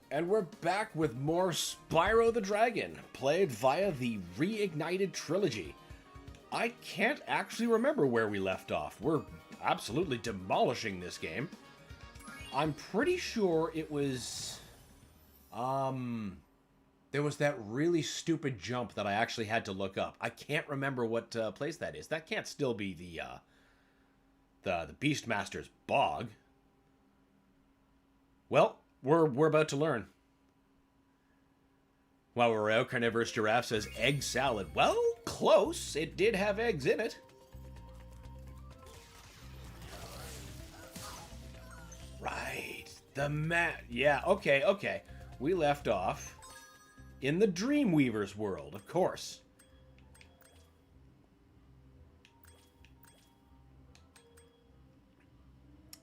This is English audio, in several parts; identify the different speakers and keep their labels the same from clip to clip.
Speaker 1: And we're back with more Spyro the Dragon, played via the Reignited Trilogy. I can't actually remember where we left off. We're absolutely demolishing this game. I'm pretty sure it was... There was that really stupid jump that I actually had to look up. I can't remember what place that is. That can't still be the Beastmaster's bog. Well, we're about to learn. While we're out, Carnivorous Giraffe says egg salad. Well, close. It did have eggs in it. Right. The mat. Yeah, okay. We left off in the DreamWeaver's world, of course.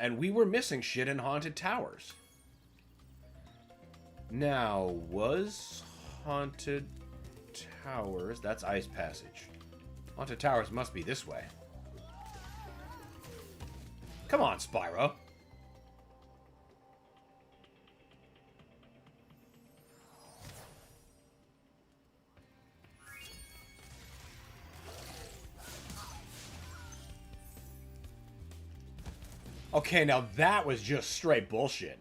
Speaker 1: And we were missing shit in Haunted Towers. Now, was Haunted Towers... That's Ice Passage. Haunted Towers must be this way. Come on, Spyro. Okay, now that was just straight bullshit.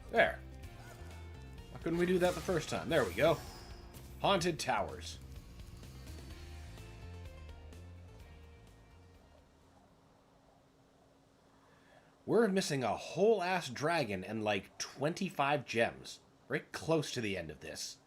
Speaker 1: There. Why couldn't we do that the first time? There we go. Haunted Towers. We're missing a whole-ass dragon and like 25 gems. Very close to the end of this.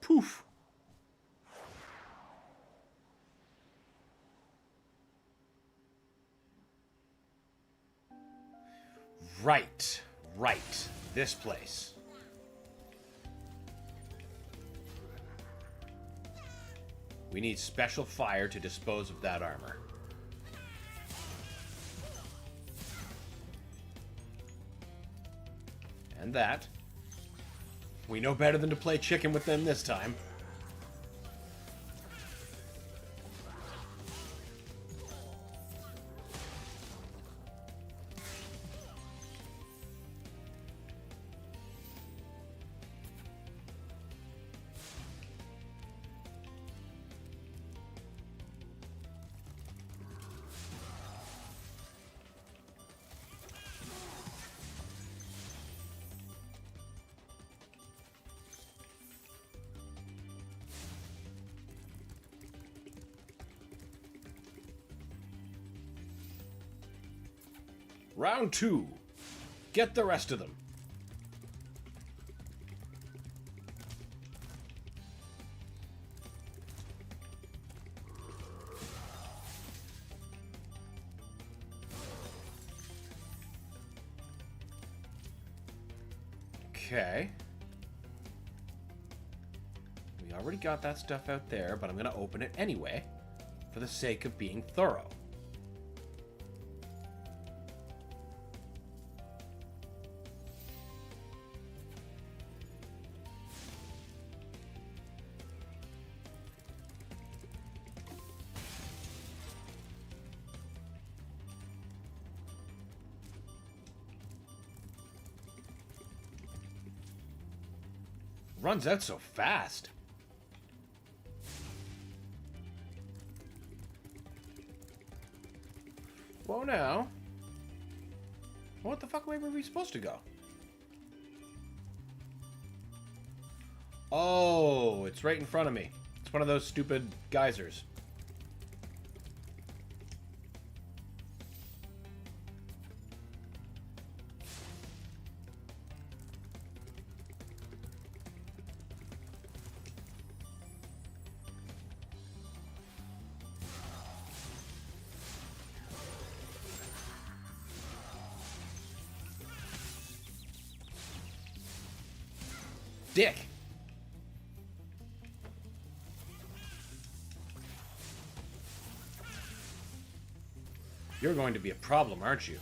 Speaker 1: Poof. Right. This place. We need special fire to dispose of that armor. And that. We know better than to play chicken with them this time. Round 2. Get the rest of them. Okay. We already got that stuff out there, but I'm going to open it anyway, for the sake of being thorough. Runs out so fast. Whoa, now. What the fuck way were we supposed to go? Oh, it's right in front of me. It's one of those stupid geysers. dick. You're going to be a problem, aren't you?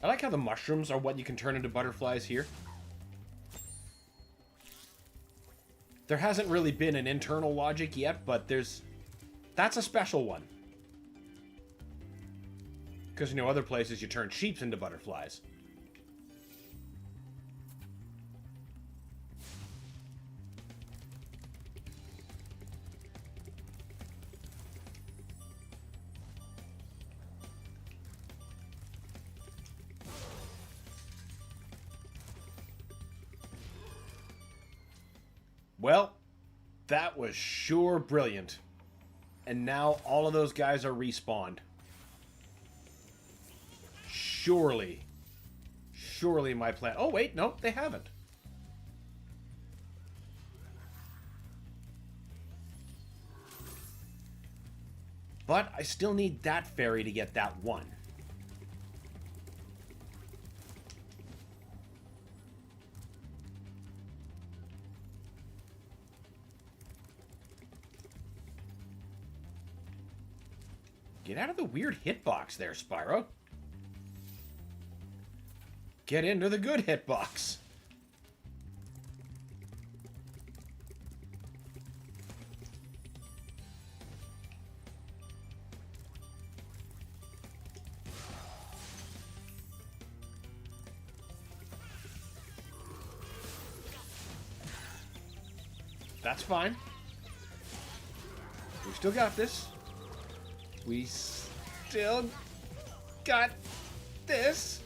Speaker 1: I like how the mushrooms are what you can turn into butterflies here. There hasn't really been an internal logic yet, but that's a special one. Because, you know, other places you turn sheeps into butterflies. Well, that was sure brilliant. And now all of those guys are respawned. Surely my plan... Oh, wait, no, they haven't. But I still need that fairy to get that one. Get out of the weird hitbox there, Spyro. Get into the good hitbox. That's fine. We still got this. We still got this.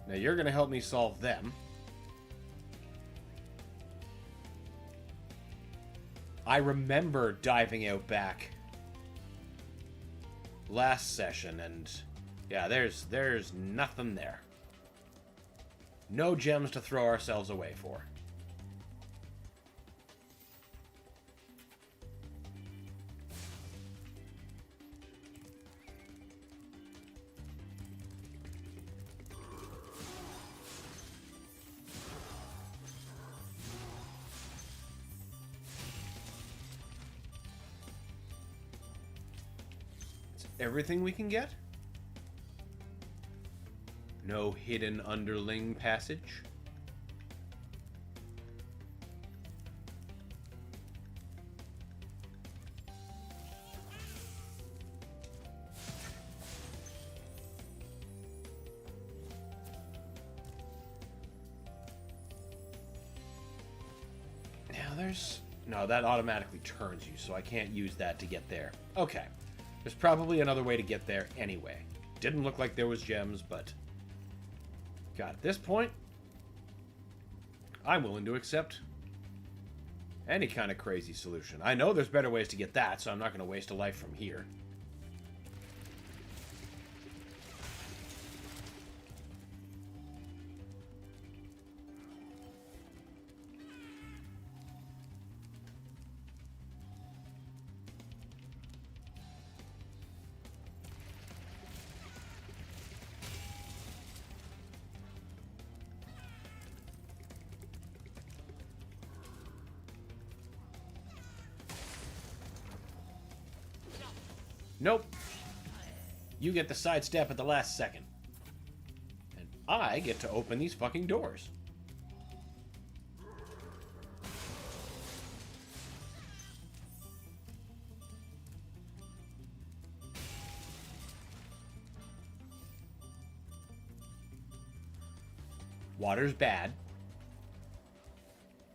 Speaker 1: Now you're going to help me solve them. I remember diving out back last session, and yeah, there's nothing there. No gems to throw ourselves away for. Everything we can get? No hidden underling passage? Now there's... No, that automatically turns you, so I can't use that to get there. Okay. There's probably another way to get there anyway. Didn't look like there was gems, but... God, at this point, I'm willing to accept any kind of crazy solution. I know there's better ways to get that, so I'm not going to waste a life from here. Nope. You get the sidestep at the last second. And I get to open these fucking doors. Water's bad.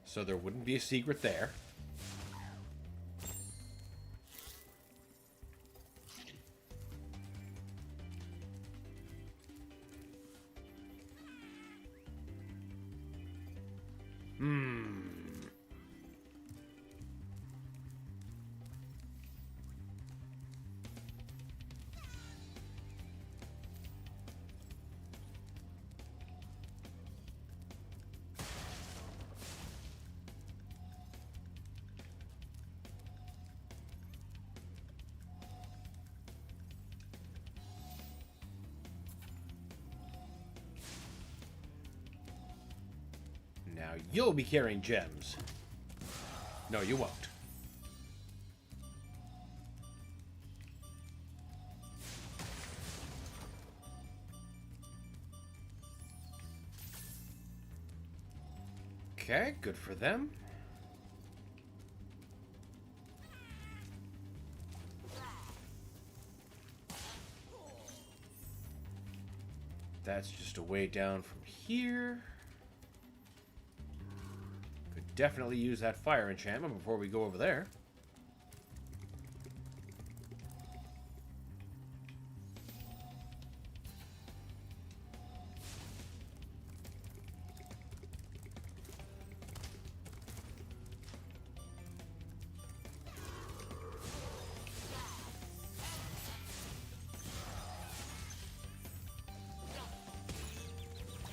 Speaker 1: So there wouldn't be a secret there. Now, you'll be carrying gems. No, you won't. Okay, good for them. That's just a way down from here. Could definitely use that fire enchantment before we go over there.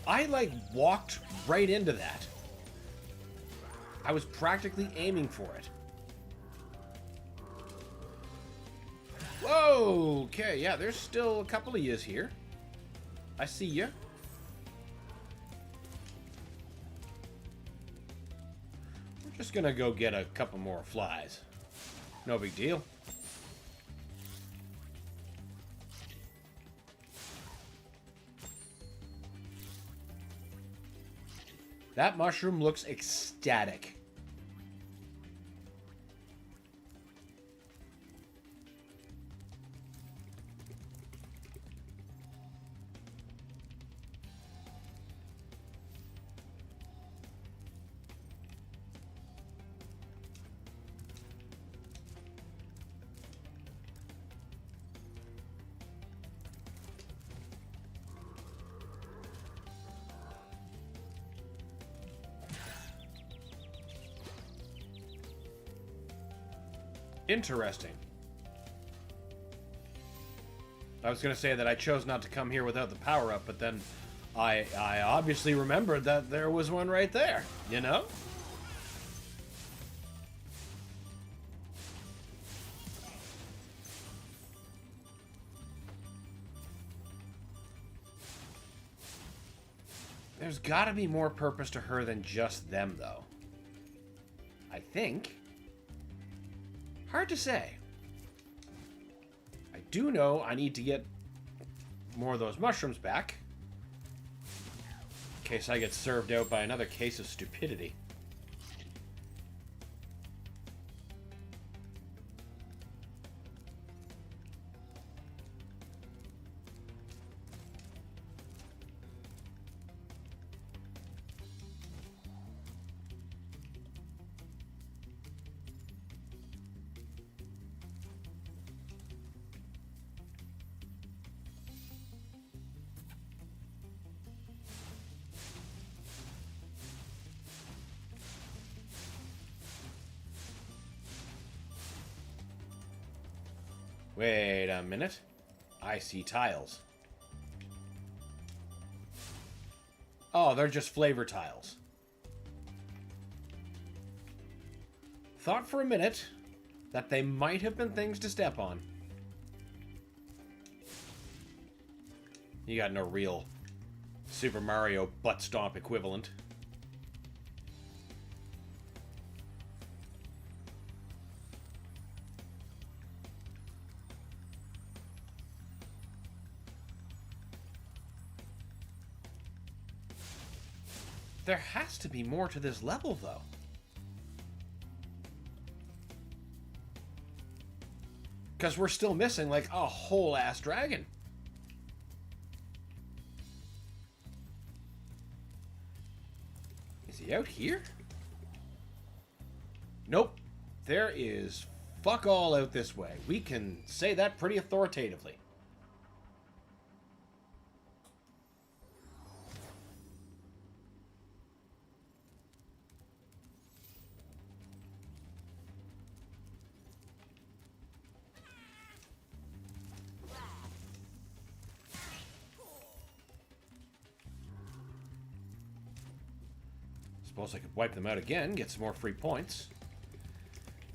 Speaker 1: I, like, walked right into that. I was practically aiming for it. Whoa! Okay, yeah, there's still a couple of yous here. I see ya. We're just gonna go get a couple more flies. No big deal. That mushroom looks ecstatic. Interesting. I was going to say that I chose not to come here without the power-up, but then I obviously remembered that there was one right there, you know? There's got to be more purpose to her than just them, though. I think. Hard to say. I do know I need to get more of those mushrooms back. In case I get served out by another case of stupidity. Wait a minute. I see tiles. Oh, they're just flavor tiles. Thought for a minute that they might have been things to step on. You got no real Super Mario butt stomp equivalent. There has to be more to this level, though. Because we're still missing, like, a whole-ass dragon. Is he out here? Nope. There is fuck all out this way. We can say that pretty authoritatively. Suppose I could wipe them out again, get some more free points.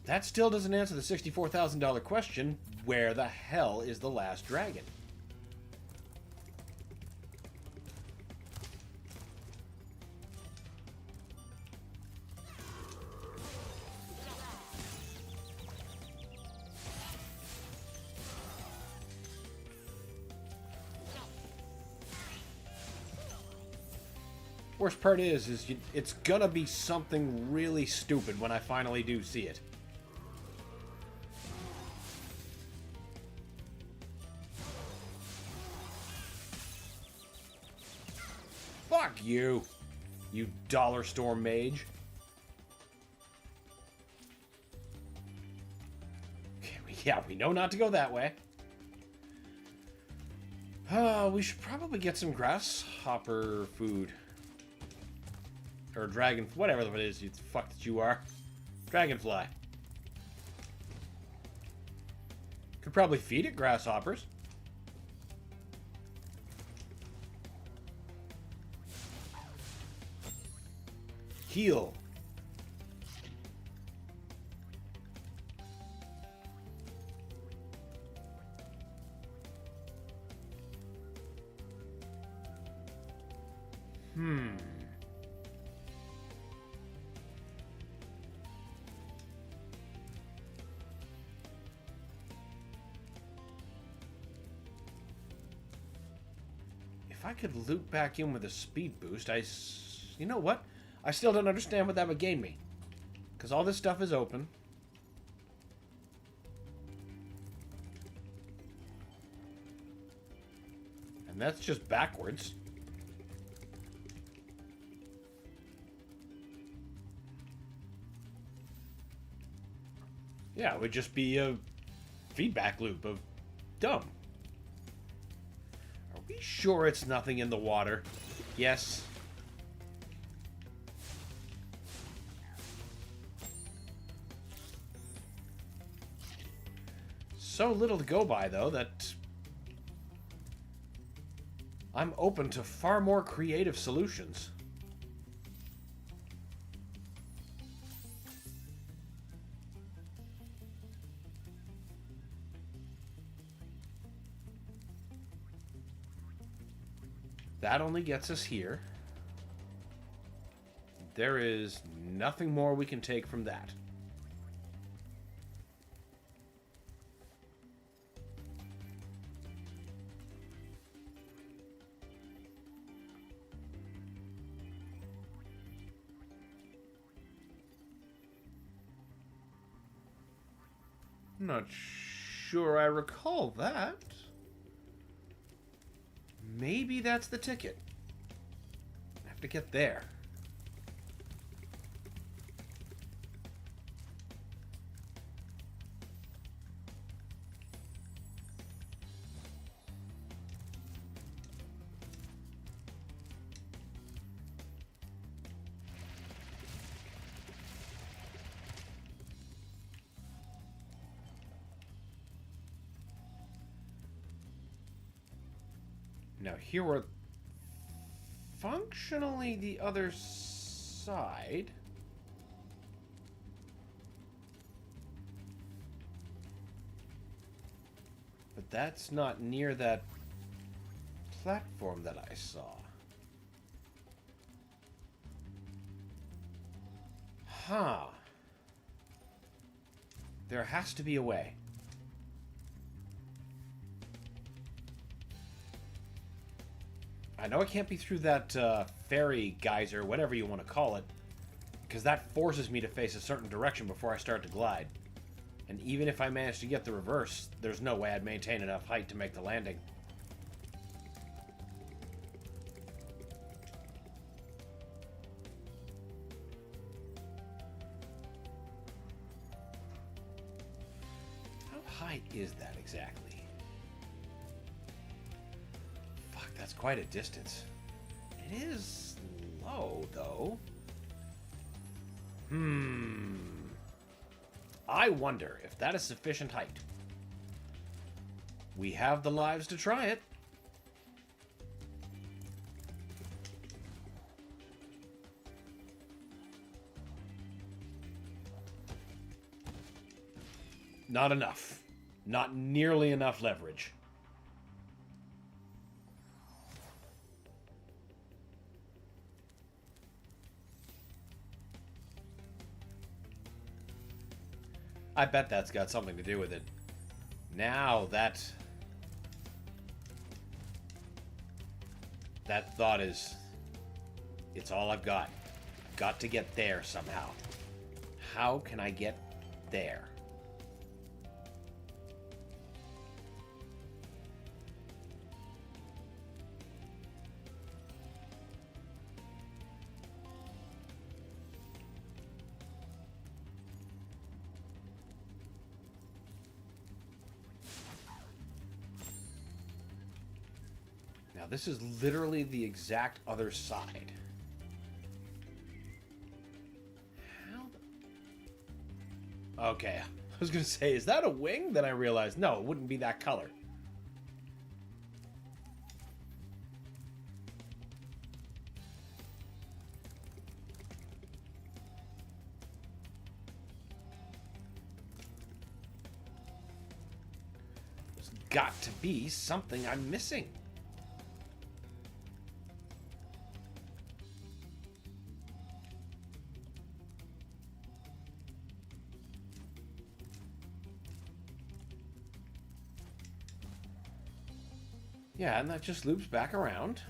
Speaker 1: That still doesn't answer the $64,000 question, where the hell is the last dragon? Worst part is it's gonna be something really stupid when I finally do see it. Fuck you, you dollar store mage. Yeah, we know not to go that way. We should probably get some grasshopper food. Or dragon, whatever it is, you fuck that you are. Dragonfly. Could probably feed it grasshoppers. Heal. If I could loop back in with a speed boost, you know what? I still don't understand what that would gain me. Because all this stuff is open. And that's just backwards. Yeah, it would just be a feedback loop of dumb. Are we sure it's nothing in the water? Yes. So little to go by, though, that I'm open to far more creative solutions. That only gets us here. There is nothing more we can take from that. I'm not sure I recall that. Maybe that's the ticket. I have to get there. Now here we're functionally the other side. But that's not near that platform that I saw. Huh. There has to be a way. I know it can't be through that fairy geyser, whatever you want to call it, because that forces me to face a certain direction before I start to glide. And even if I manage to get the reverse, there's no way I'd maintain enough height to make the landing. How high is that exactly? That's quite a distance. It is low, though. I wonder if that is sufficient height. We have the lives to try it. Not enough. Not nearly enough leverage. I bet that's got something to do with it. Now that thought is It's all I've got. Got to get there somehow. How can I get there? Now, this is literally the exact other side. How? Okay, I was going to say, is that a wing? Then I realized, no, it wouldn't be that color. There's got to be something I'm missing. Yeah, and that just loops back around.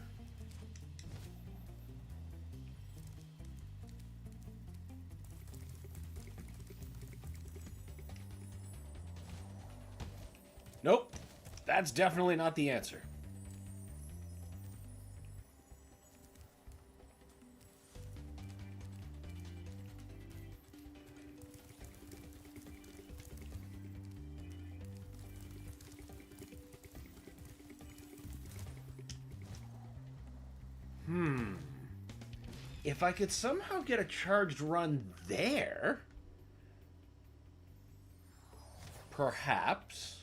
Speaker 1: Nope, that's definitely not the answer. If I could somehow get a charged run there, perhaps.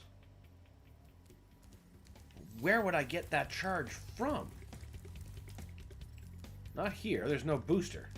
Speaker 1: Where would I get that charge from? Not here. There's no booster.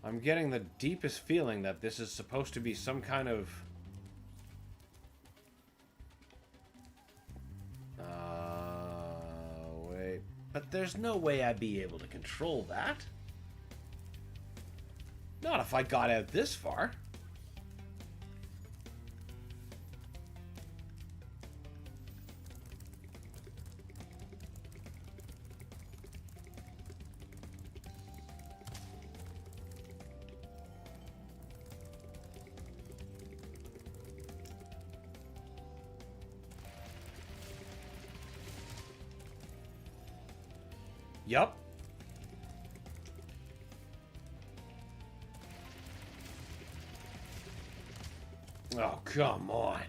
Speaker 1: I'm getting the deepest feeling that this is supposed to be some kind of... wait. But there's no way I'd be able to control that. Not if I got out this far. Yup. Oh, come on.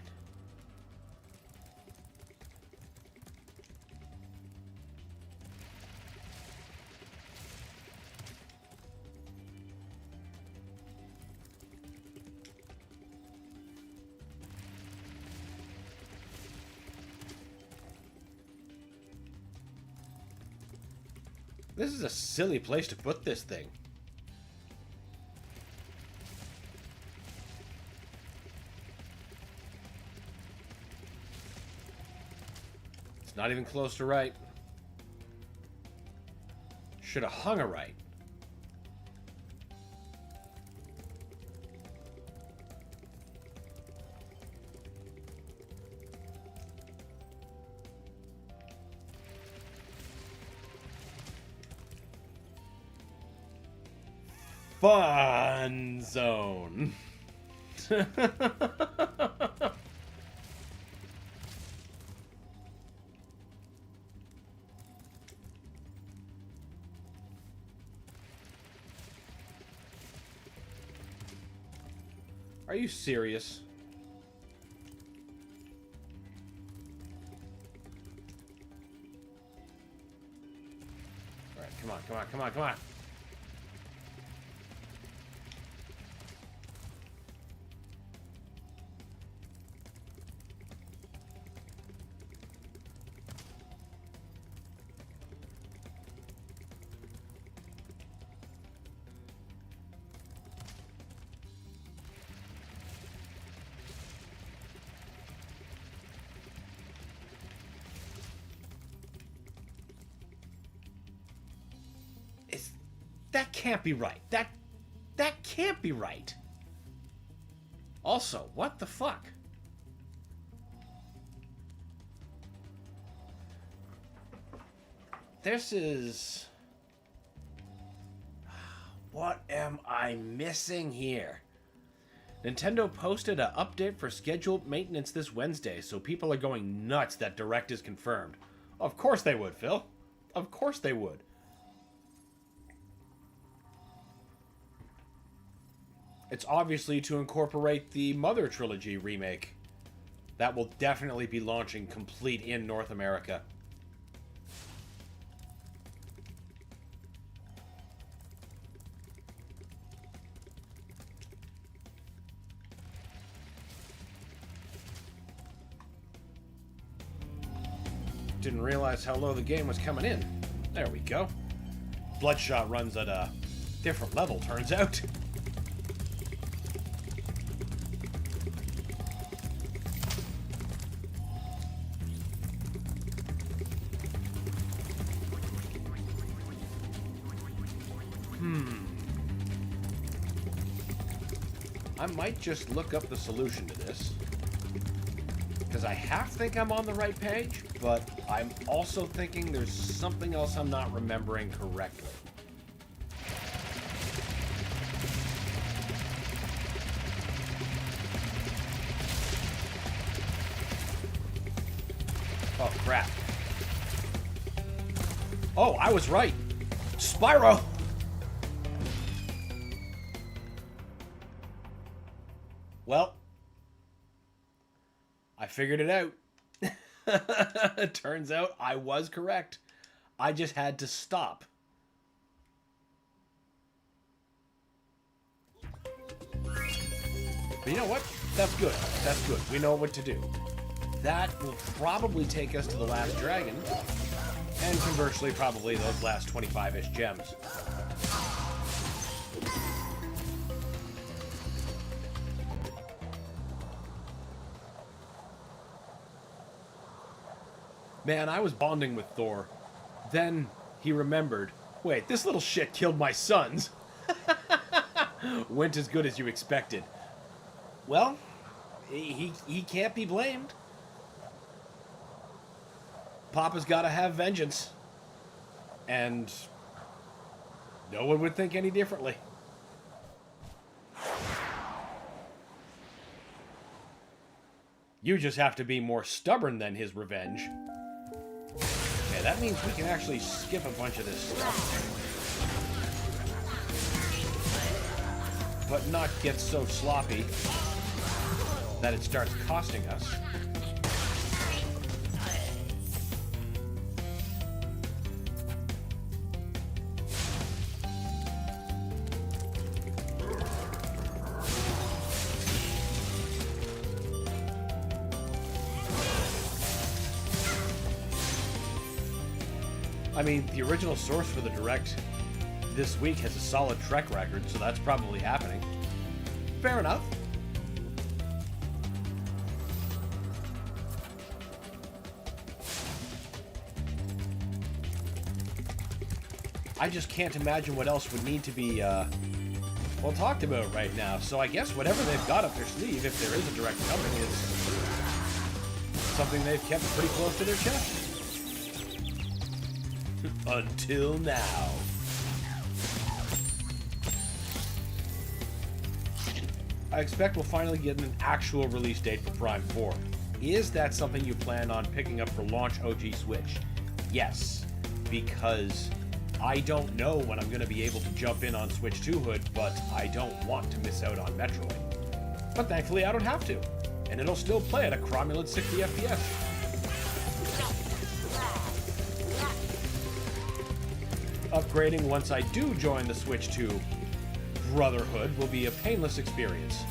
Speaker 1: This is a silly place to put this thing. It's not even close to right. Should have hung a right. Fun zone. Are you serious? All right, come on, come on, come on, come on. That can't be right. That can't be right. Also, what the fuck? This is... What am I missing here? Nintendo posted an update for scheduled maintenance this Wednesday, so people are going nuts that Direct is confirmed. Of course they would, Phil. Of course they would. It's obviously to incorporate the Mother Trilogy remake. That will definitely be launching complete in North America. Didn't realize how low the game was coming in. There we go. Bloodshot runs at a different level, turns out. I might just look up the solution to this. Because I half think I'm on the right page, but I'm also thinking there's something else I'm not remembering correctly. Oh, crap. Oh, I was right. Spyro! Well, I figured it out. It turns out I was correct. I just had to stop. But you know what? That's good. That's good. We know what to do. That will probably take us to the last dragon. And conversely, probably those last 25-ish gems. Man, I was bonding with Thor. Then he remembered, wait, this little shit killed my sons. Went as good as you expected. Well, he can't be blamed. Papa's gotta have vengeance. And no one would think any differently. You just have to be more stubborn than his revenge. Okay, that means we can actually skip a bunch of this stuff. But not get so sloppy that it starts costing us. I mean, the original source for the Direct this week has a solid Trek record, so that's probably happening. Fair enough. I just can't imagine what else would need to be, well, talked about right now. So I guess whatever they've got up their sleeve, if there is a Direct coming, is something they've kept pretty close to their chest. Until now. I expect we'll finally get an actual release date for Prime 4. Is that something you plan on picking up for launch OG Switch? Yes, because I don't know when I'm going to be able to jump in on Switch 2 Hood, but I don't want to miss out on Metroid. But thankfully I don't have to, and it'll still play at a cromulent 60 FPS. Upgrading once I do join the Switch 2 Brotherhood will be a painless experience.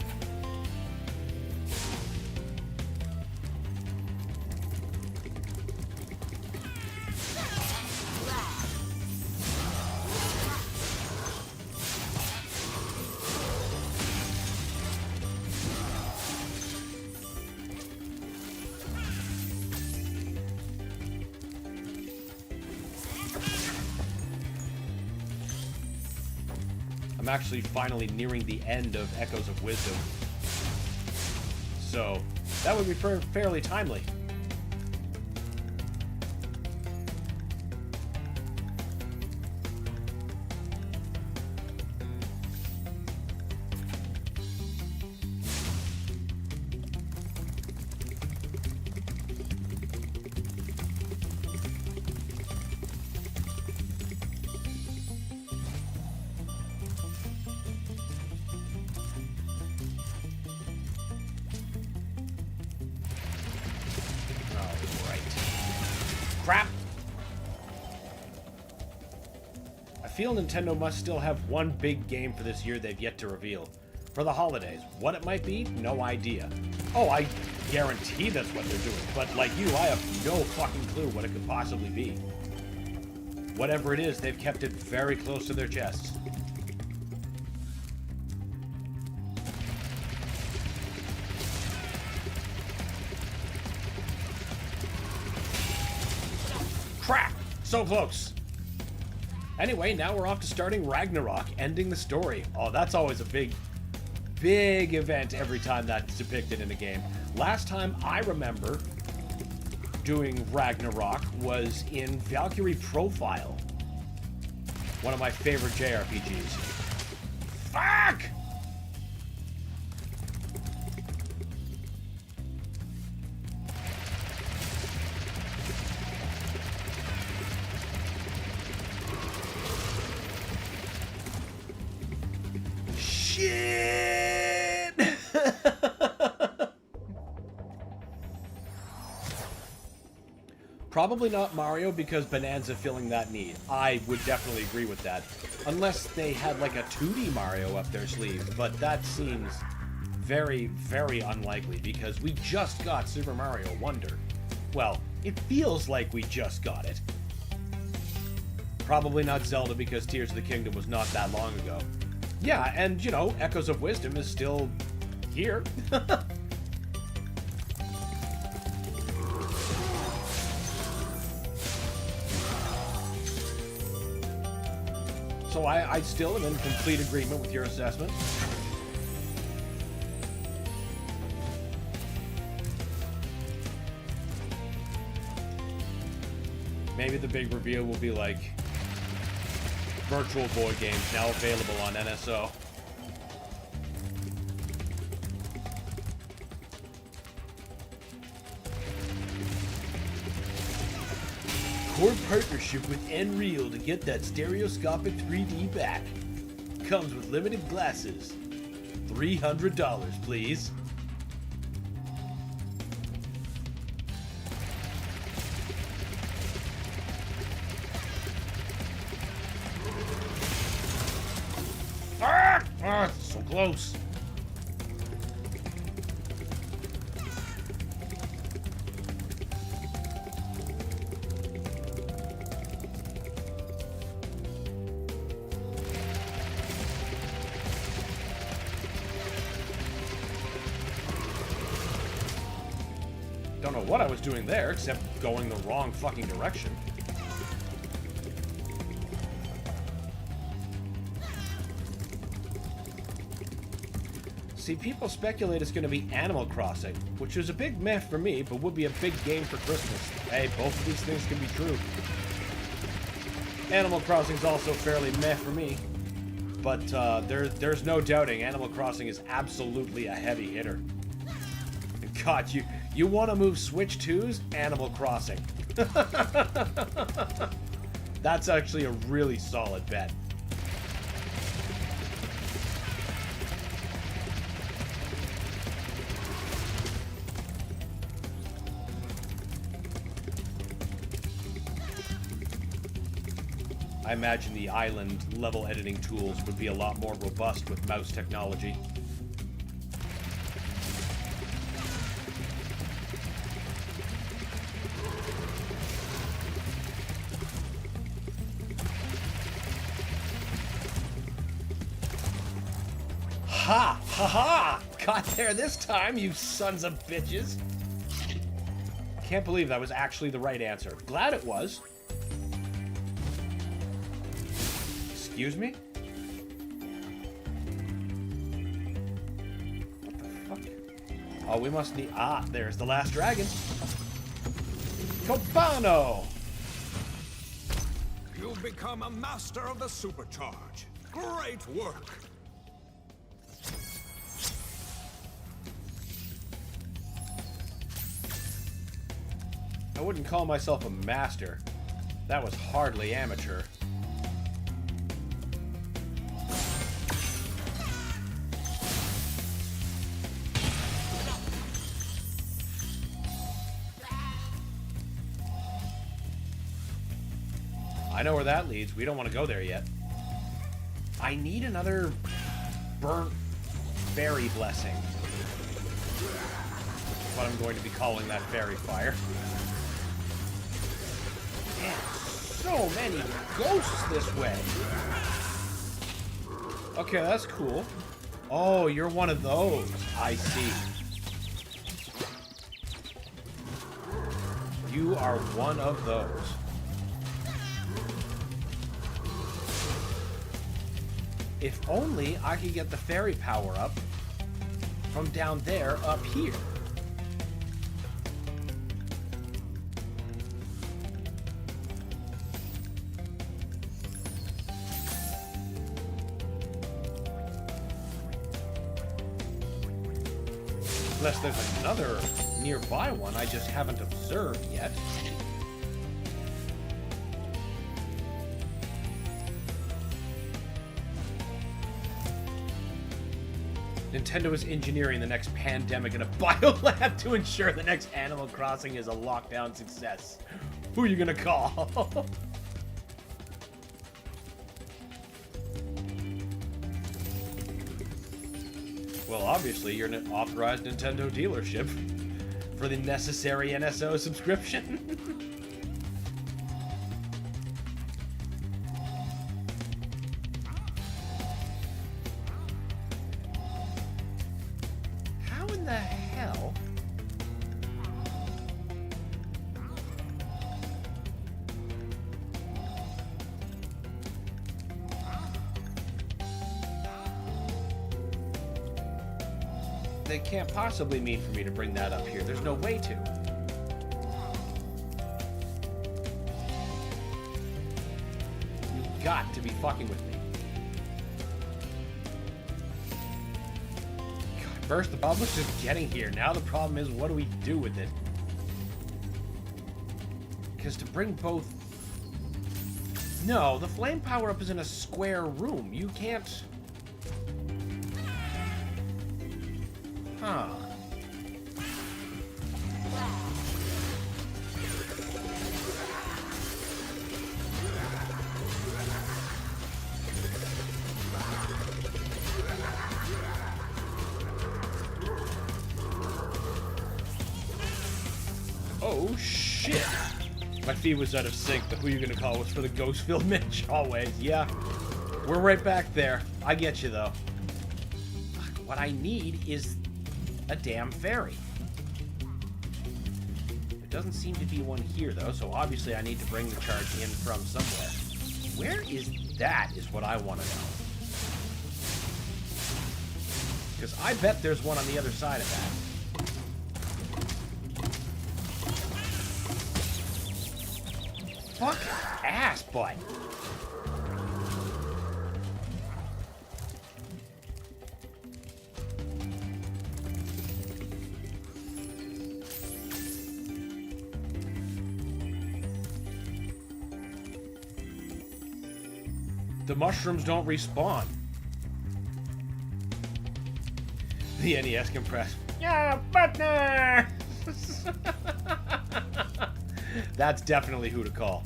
Speaker 1: I'm actually finally nearing the end of Echoes of Wisdom. So, that would be fairly timely. Crap! I feel Nintendo must still have one big game for this year they've yet to reveal. For the holidays. What it might be? No idea. Oh, I guarantee that's what they're doing. But like you, I have no fucking clue what it could possibly be. Whatever it is, they've kept it very close to their chests. Crap! So close! Anyway, now we're off to starting Ragnarok, ending the story. Oh, that's always a big event every time that's depicted in a game. Last time I remember doing Ragnarok was in Valkyrie Profile. One of my favorite JRPGs. Fuck! Shit! Probably not Mario because Bonanza filling that need. I would definitely agree with that. Unless they had like a 2D Mario up their sleeve, but that seems very, very unlikely because we just got Super Mario Wonder. Well, it feels like we just got it. Probably not Zelda because Tears of the Kingdom was not that long ago. Yeah, and, you know, Echoes of Wisdom is still here. So I still am in complete agreement with your assessment. Maybe the big reveal will be like Virtual Boy games now available on NSO. Core partnership with Nreal to get that stereoscopic 3D back. Comes with limited glasses. $300, please. Ah, so close. Don't know what I was doing there, except going the wrong fucking direction. See, people speculate it's going to be Animal Crossing, which is a big meh for me, but would be a big game for Christmas. Hey, both of these things can be true. Animal Crossing's also fairly meh for me, but there's no doubting Animal Crossing is absolutely a heavy hitter. God, you want to move Switch 2's? Animal Crossing. That's actually a really solid bet. I imagine the island level editing tools would be a lot more robust with mouse technology. Ha! Ha ha! Got there this time, you sons of bitches! Can't believe that was actually the right answer. Glad it was. Excuse me? Oh, we must need... Ah, there's the last dragon. Cobano!
Speaker 2: You've become a master of the supercharge. Great work!
Speaker 1: I wouldn't call myself a master. That was hardly amateur. I know where that leads. We don't want to go there yet. I need another burnt fairy blessing. That's what I'm going to be calling that fairy fire. Man, so many ghosts this way. Okay, that's cool. Oh, you're one of those. I see. You are one of those. If only I could get the fairy power up from down there up here. Unless there's another nearby one I just haven't observed yet. Nintendo is engineering the next pandemic in a biolab to ensure the next Animal Crossing is a lockdown success. Who are you gonna call? Well, obviously, you're an authorized Nintendo dealership for the necessary NSO subscription. How in the hell? They can't possibly mean for me to bring that up here. There's no way to. You've got to be fucking with me. God, first the problem was just getting here. Now the problem is, what do we do with it? Because to bring both... No, the flame power-up is in a square room. You can't... Huh. Oh, shit. My feed was out of sync, but who you gonna call was for the ghost-filled Mitch. Always, yeah. We're right back there. I get you, though. What I need is a damn fairy. There doesn't seem to be one here, though, so obviously I need to bring the charge in from somewhere. Where is that, is what I want to know. Because I bet there's one on the other side of that. Fuck ass butt. The mushrooms don't respawn. The NES compress. Yeah, partner! That's definitely who to call.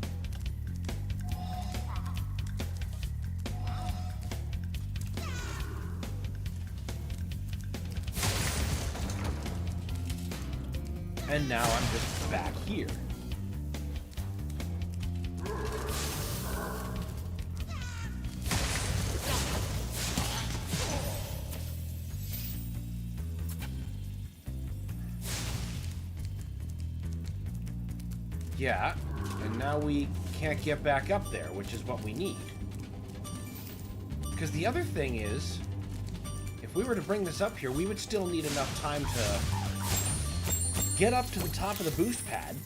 Speaker 1: And now I'm just back here. Yeah, and now we can't get back up there, which is what we need. Because the other thing is, if we were to bring this up here, we would still need enough time to get up to the top of the boost pad,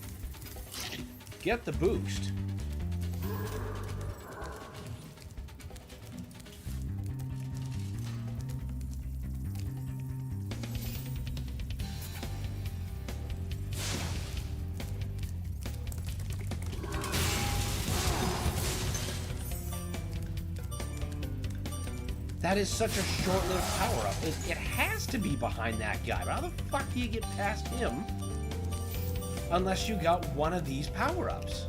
Speaker 1: get the boost, that is such a short-lived power-up. It has to be behind that guy, but how the fuck do you get past him unless you got one of these power-ups?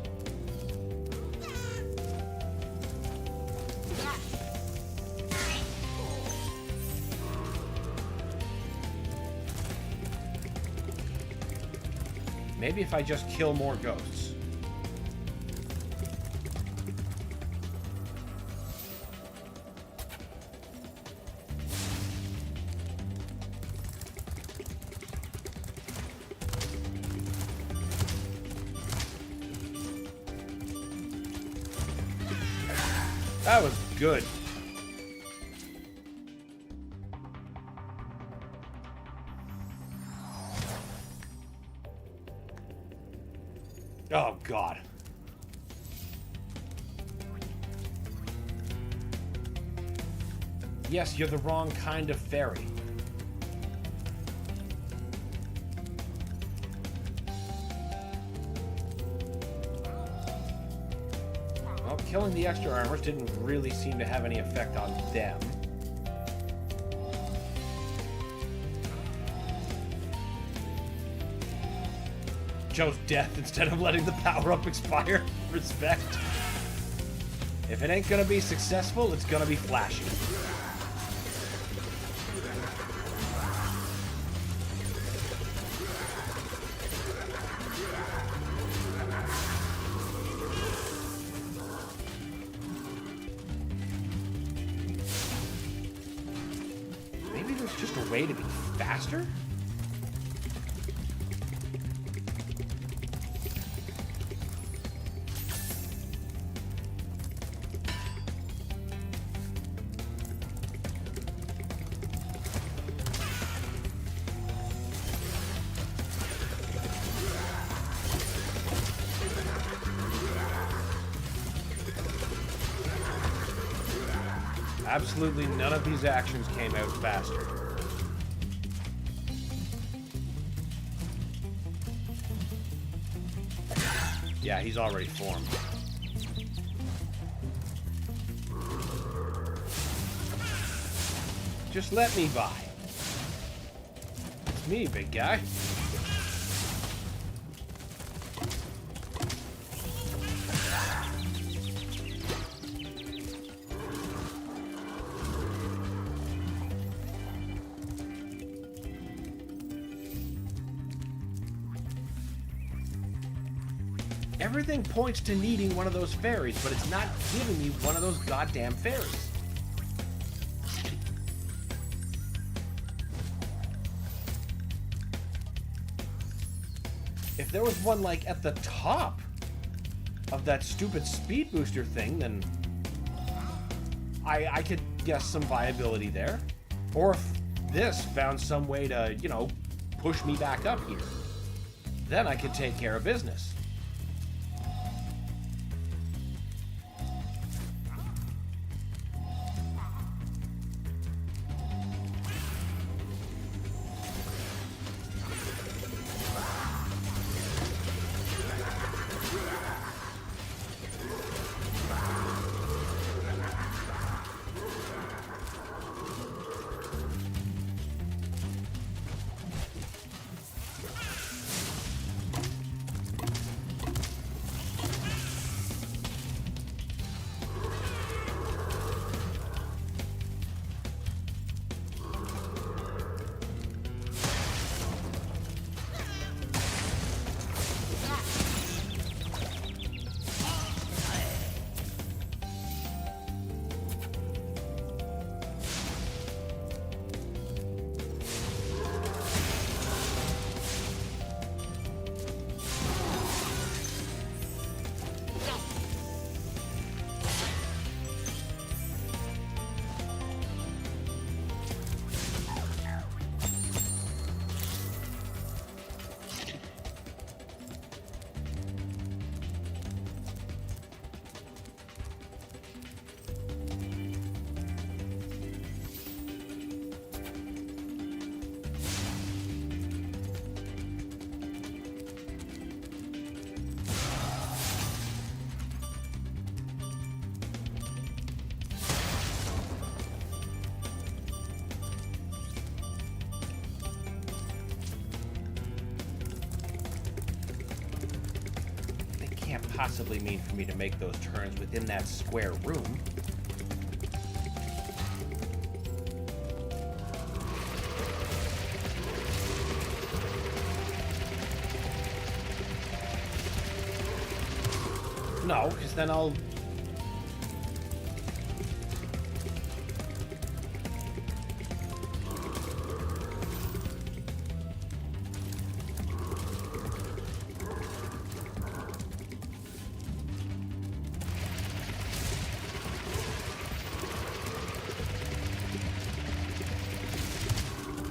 Speaker 1: Maybe if I just kill more ghosts. That was good. Oh, God. Yes, you're the wrong kind of fairy. Well, killing the extra armors didn't really seem to have any effect on them. Chose death instead of letting the power-up expire. Respect. If it ain't gonna be successful, it's gonna be flashy. Maybe there's just a way to be faster? Absolutely none of these actions came out faster. Yeah, he's already formed. Just let me by. It's me, big guy. Everything points to needing one of those fairies, but it's not giving me one of those goddamn fairies. If there was one, like, at the top of that stupid speed booster thing, then I could guess some viability there. Or if this found some way to, you know, push me back up here, then I could take care of business. can't possibly mean for me to make those turns within that square room. No, because then I'll...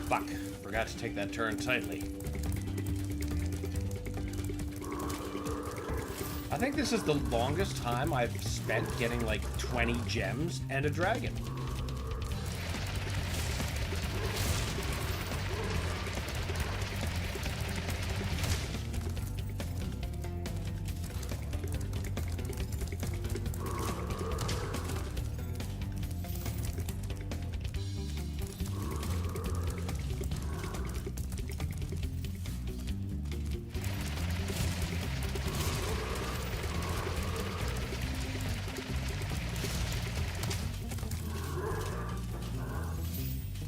Speaker 1: Fuck, forgot to take that turn tightly. I think this is the longest time I've spent getting like 20 gems and a dragon.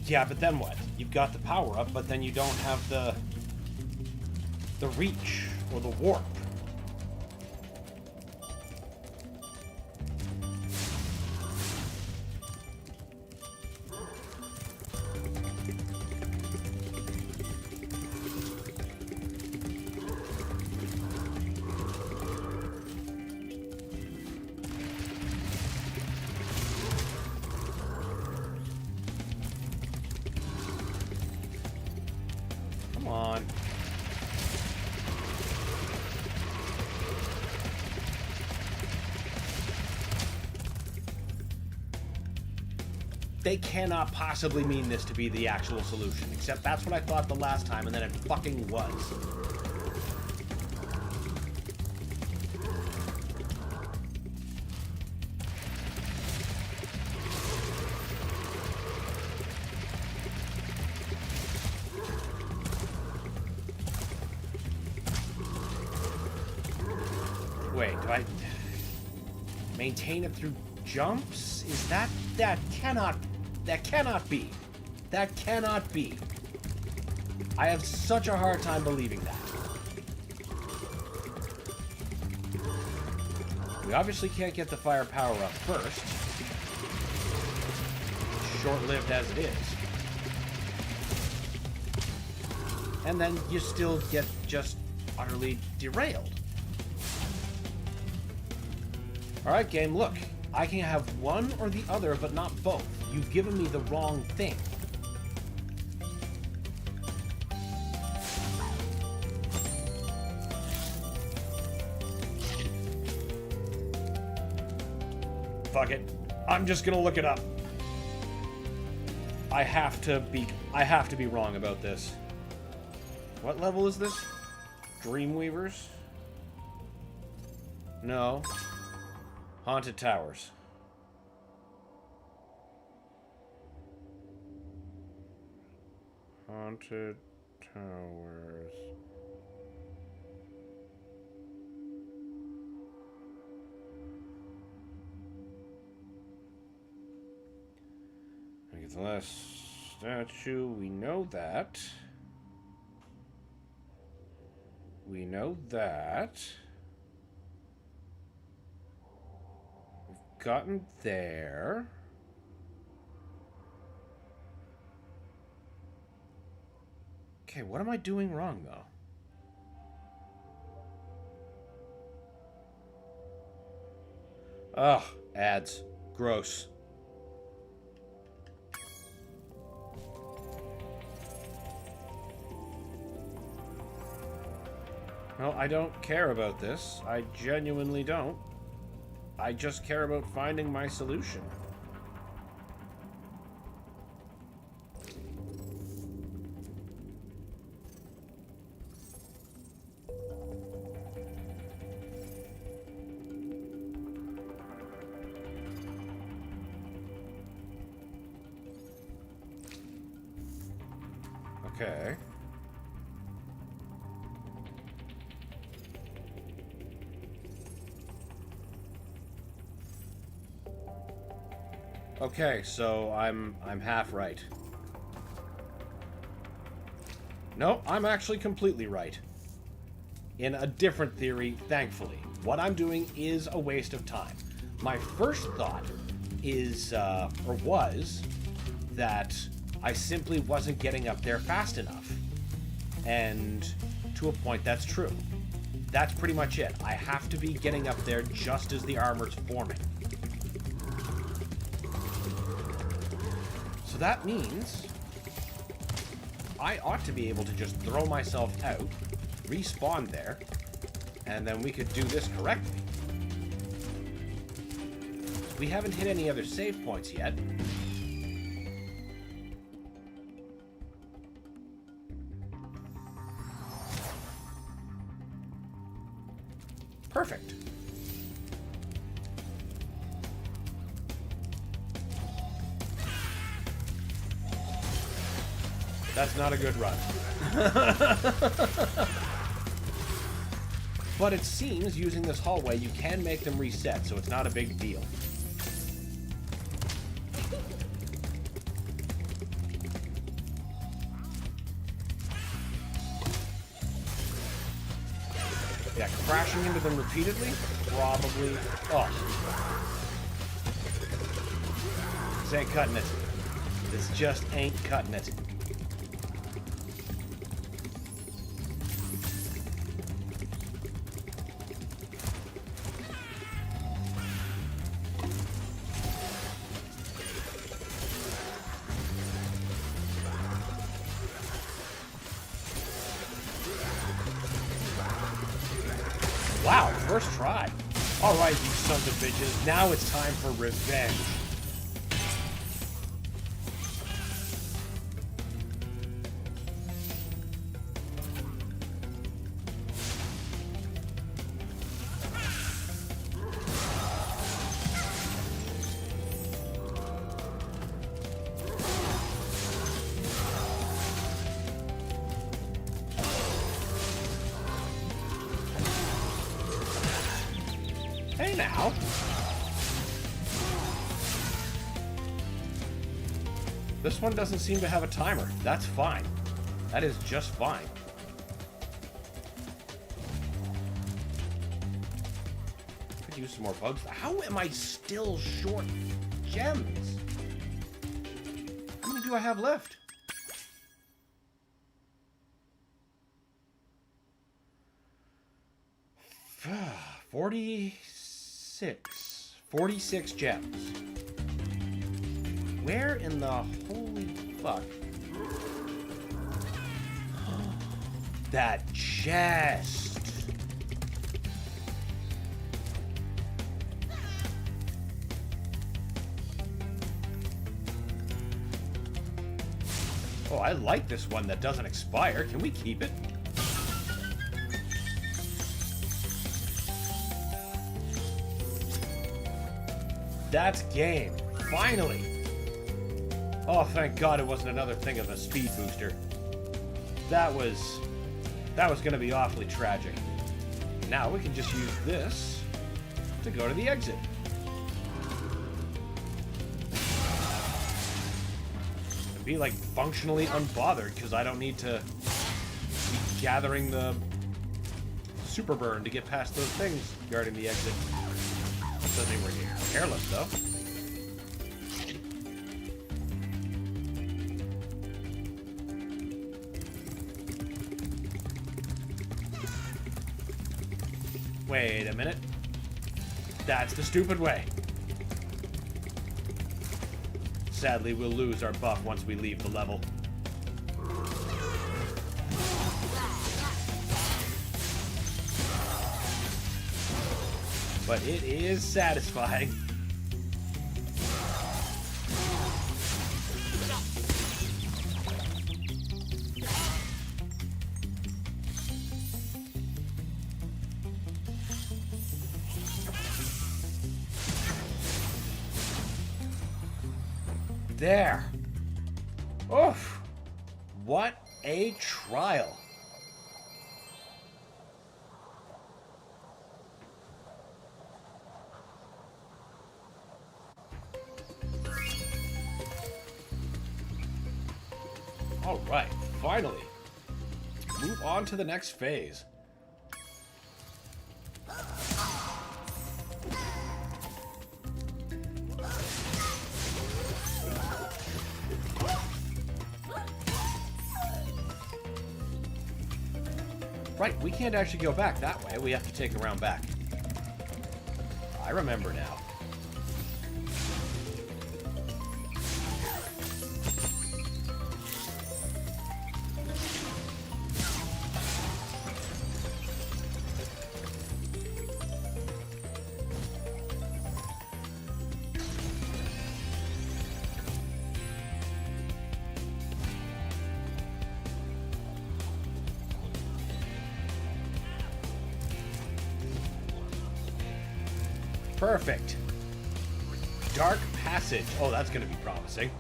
Speaker 1: Yeah, but then what? You've got the power up, but then you don't have the reach or the warp. Come on. They cannot possibly mean this to be the actual solution, except that's what I thought the last time, and then it fucking was. Wait, do I maintain it through jumps? Is that cannot be. That cannot be. I have such a hard time believing that. We obviously can't get the firepower up first. Short-lived as it is. And then you still get just utterly derailed. Alright, game, look. I can have one or the other, but not both. You've given me the wrong thing. Fuck it. I'm just gonna look it up. I have to be wrong about this. What level is this? DreamWeavers? No. Haunted Towers. Haunted Towers. I get the last statue. We know that. We know that. We've gotten there. Okay, what am I doing wrong, though? Ugh, ads. Gross. No, I don't care about this. I genuinely don't. I just care about finding my solution. Okay. Okay, so I'm half right. No, I'm actually completely right. In a different theory, thankfully. What I'm doing is a waste of time. My first thought is, or was, that I simply wasn't getting up there fast enough. And to a point, that's true. That's pretty much it. I have to be getting up there just as the armor's forming. So that means I ought to be able to just throw myself out, respawn there, and then we could do this correctly. We haven't hit any other save points yet. Perfect. That's not a good run. But it seems using this hallway you can make them reset, so it's not a big deal. Yeah, crashing into them repeatedly? Probably. Oh. This ain't cutting it. This just ain't cutting it. Wow, first try. Alright, you sons of bitches, now it's time for revenge. Hey now. This one doesn't seem to have a timer. That's fine. That is just fine. Could use some more bugs. How am I still short gems? How many do I have left? Forty-six gems. Where in the holy fuck? That chest. Oh, I like this one that doesn't expire. Can we keep it? That's game. Finally. Oh, thank God it wasn't another thing of a speed booster. That was going to be awfully tragic. Now we can just use this to go to the exit. And be like functionally unbothered because I don't need to be gathering the super burn to get past those things guarding the exit. Doesn't mean we're careless, though. Wait a minute. That's the stupid way. Sadly, we'll lose our buff once we leave the level. But it is satisfying. There. Oof. What a trial. Alright, finally. Move on to the next phase. Right, we can't actually go back that way. We have to take a round back. I remember now. Perfect. Dark Passage. Oh, that's going to be promising.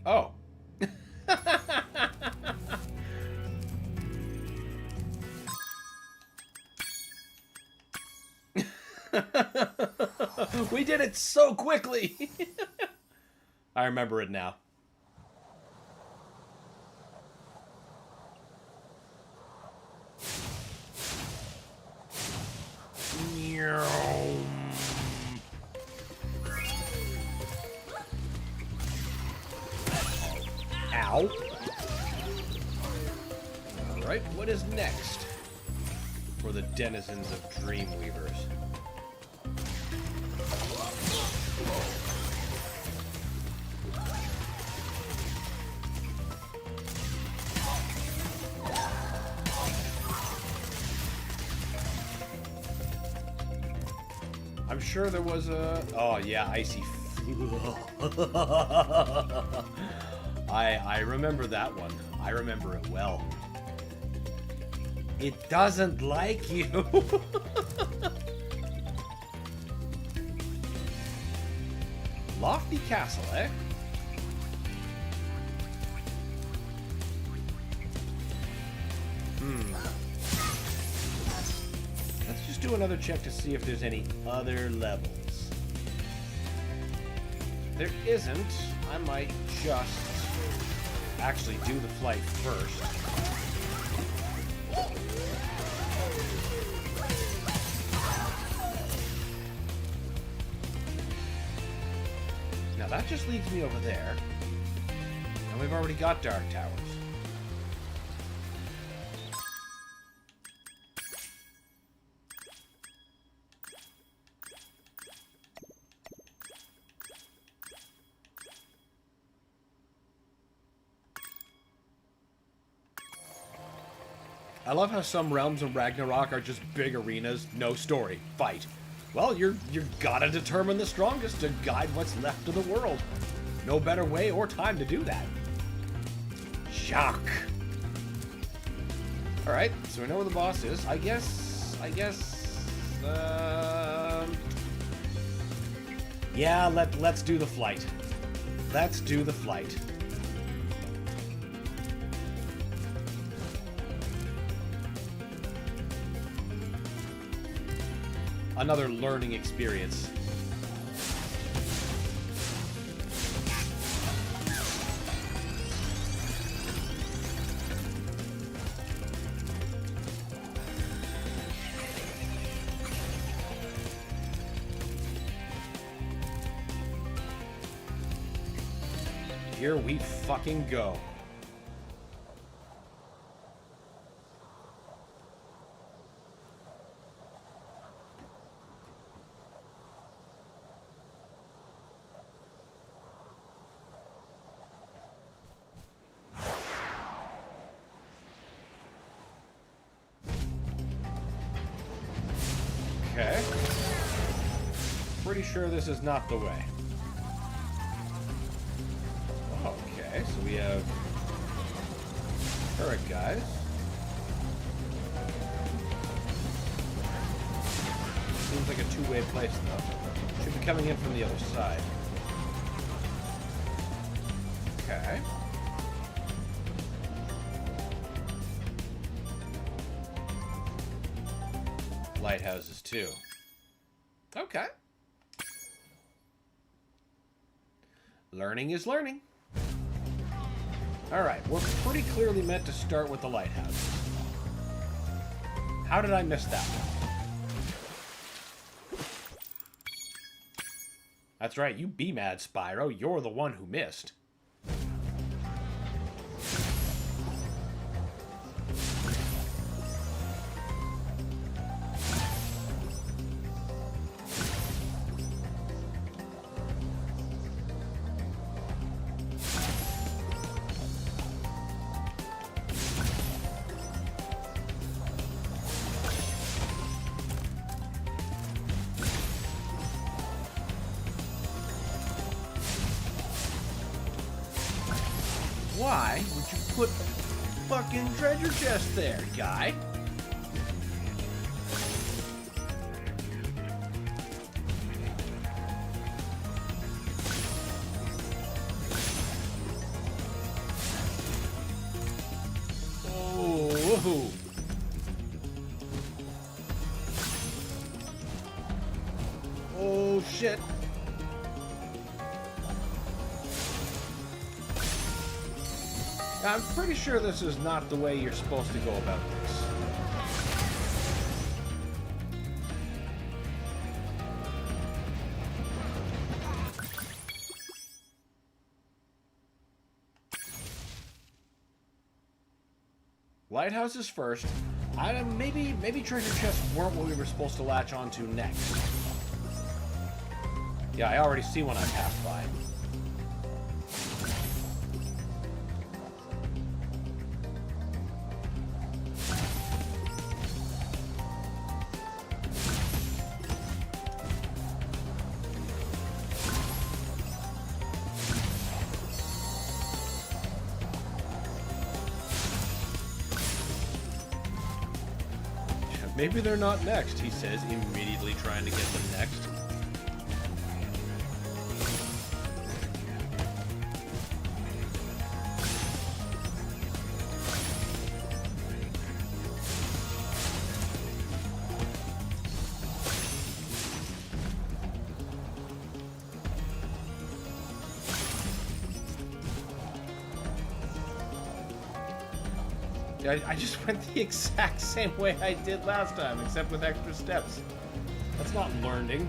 Speaker 1: Oh. We did it so quickly. I remember it now. Ow. Alright, what is next for the denizens of DreamWeavers? I'm sure there was a... Oh, yeah, icy... I remember that one. I remember it well. It doesn't like you. Lofty Castle, eh? Let's just do another check to see if there's any other levels. If there isn't, I might just actually do the flight first. Now that just leads me over there. And we've already got Dark Towers. I love how some realms of Ragnarok are just big arenas, no story, fight. Well, you're gotta determine the strongest to guide what's left of the world. No better way or time to do that. Shock. Alright, so we know where the boss is. I guess, yeah, let's do the flight. Let's do the flight. Another learning experience. Here we fucking go. Okay. Pretty sure this is not the way. Okay, so we have Alright, guys. Seems like a two-way place, though. Should be coming in from the other side. Okay. Lighthouses, too. Okay. Learning is learning. Alright, we're pretty clearly meant to start with the lighthouses. How did I miss that one? That's right, you be mad, Spyro. You're the one who missed. Why would you put a fucking treasure chest there, guy? Oh, woohoo. Oh, shit. I'm pretty sure this is not the way you're supposed to go about this. Lighthouses first. Maybe treasure chests weren't what we were supposed to latch onto next. Yeah, I already see one I passed by. Maybe they're not next, he says, immediately trying to get them next. I just went the exact same way I did last time, except with extra steps. That's not learning.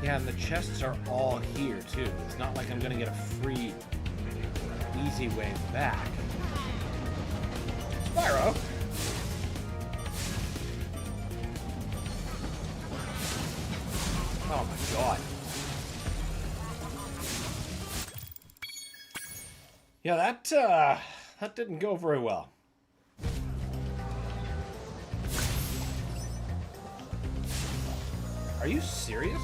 Speaker 1: Yeah, and the chests are all here, too. It's not like I'm gonna get a free, easy way back. Spyro! Oh my god. Yeah, that didn't go very well. Are you serious?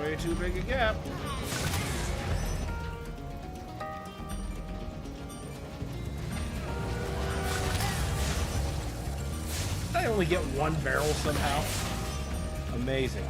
Speaker 1: way too big a gap. I only get one barrel somehow. Amazing.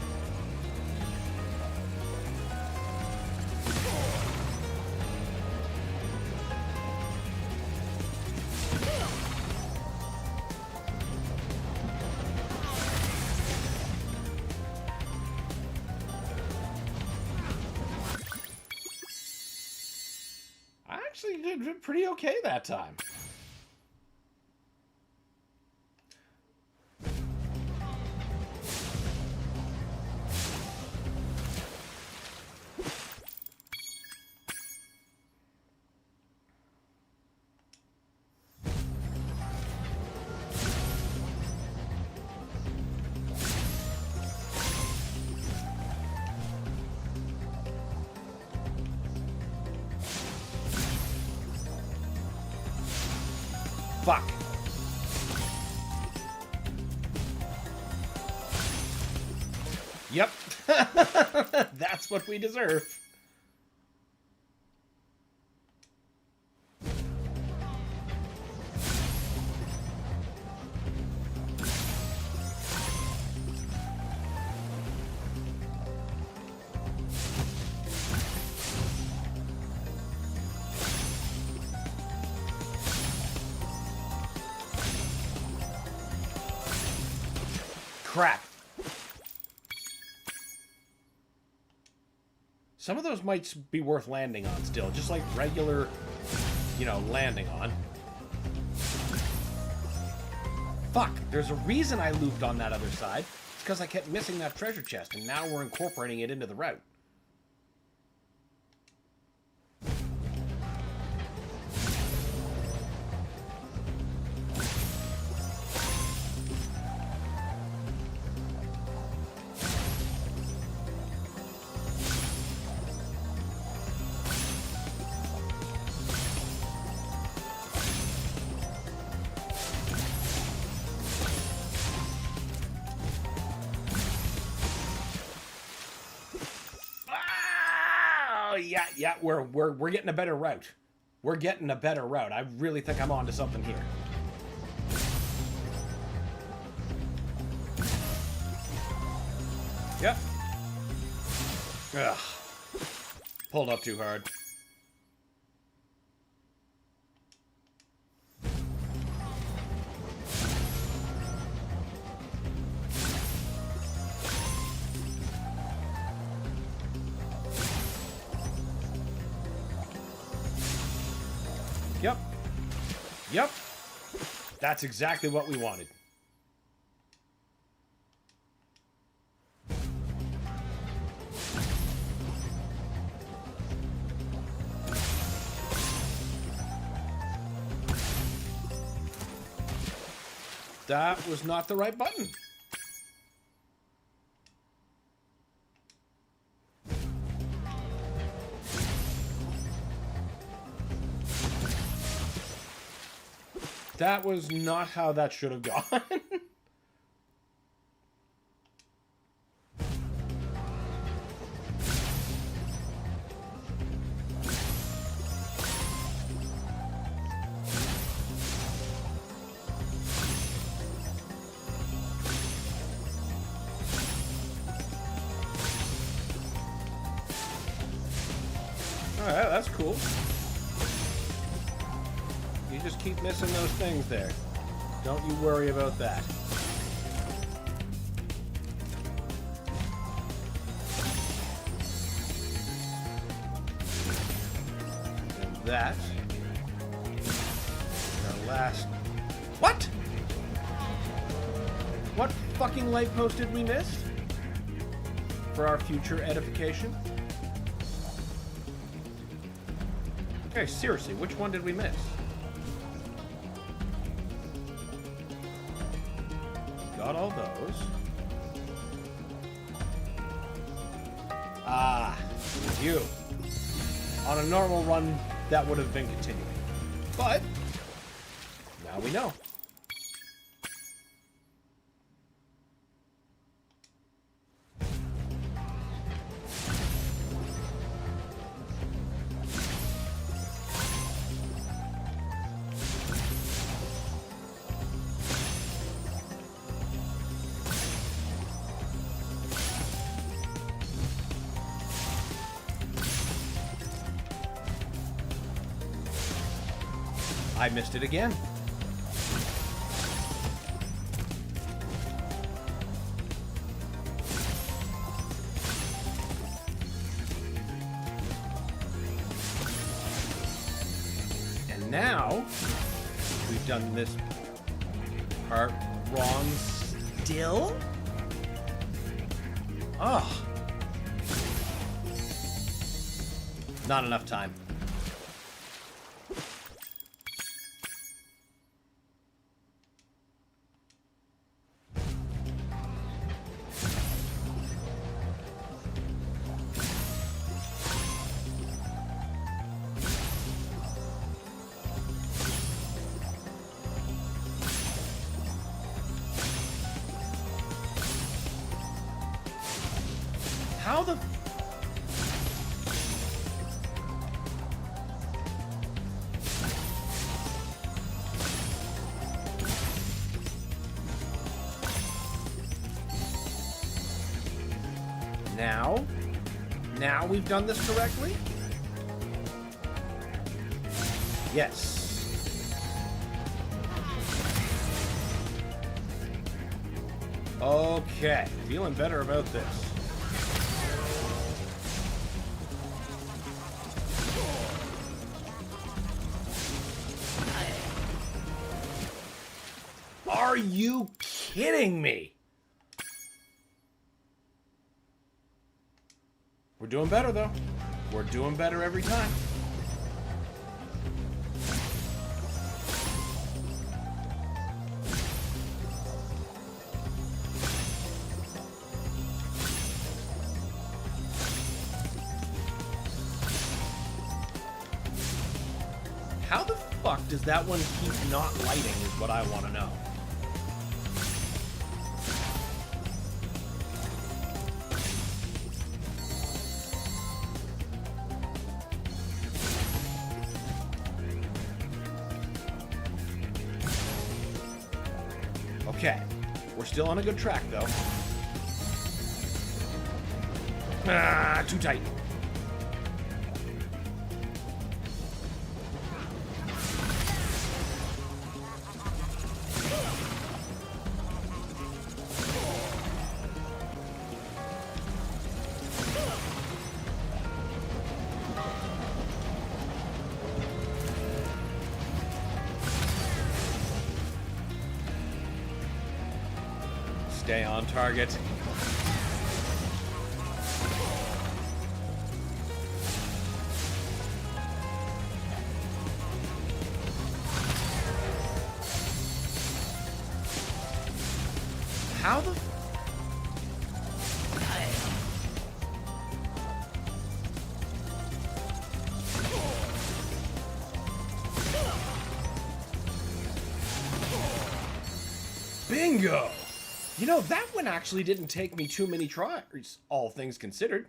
Speaker 1: I actually did pretty okay that time. Fuck. Yep. That's what we deserve. Crap. Some of those might be worth landing on still, just like regular, you know, landing on. Fuck, there's a reason I looped on that other side. It's because I kept missing that treasure chest, and now we're incorporating it into the route. Yeah, we're getting a better route. We're getting a better route. I really think I'm onto something here. Yep. Ugh. Pulled up too hard. Yep. Yep. That's exactly what we wanted. That was not the right button. That was not how that should have gone. Alright, that's cool. You just keep missing those things there. Don't you worry about that. And that is our last... What? What fucking light post did we miss? For our future edification? Okay, seriously, which one did we miss? Got all those. Ah, you. On a normal run, that would have been continuing. But, now we know. I missed it again. And now, we've done this part wrong still? Ugh. Not enough time. How the... Now we've done this correctly? Yes. Okay, feeling better about this. Are you kidding me? We're doing better, though. We're doing better every time. How the fuck does that one keep not lighting is what I want to know. Okay, we're still on a good track, though. Ah, too tight. Stay on target. How the... Bingo! You know, that one actually didn't take me too many tries, all things considered.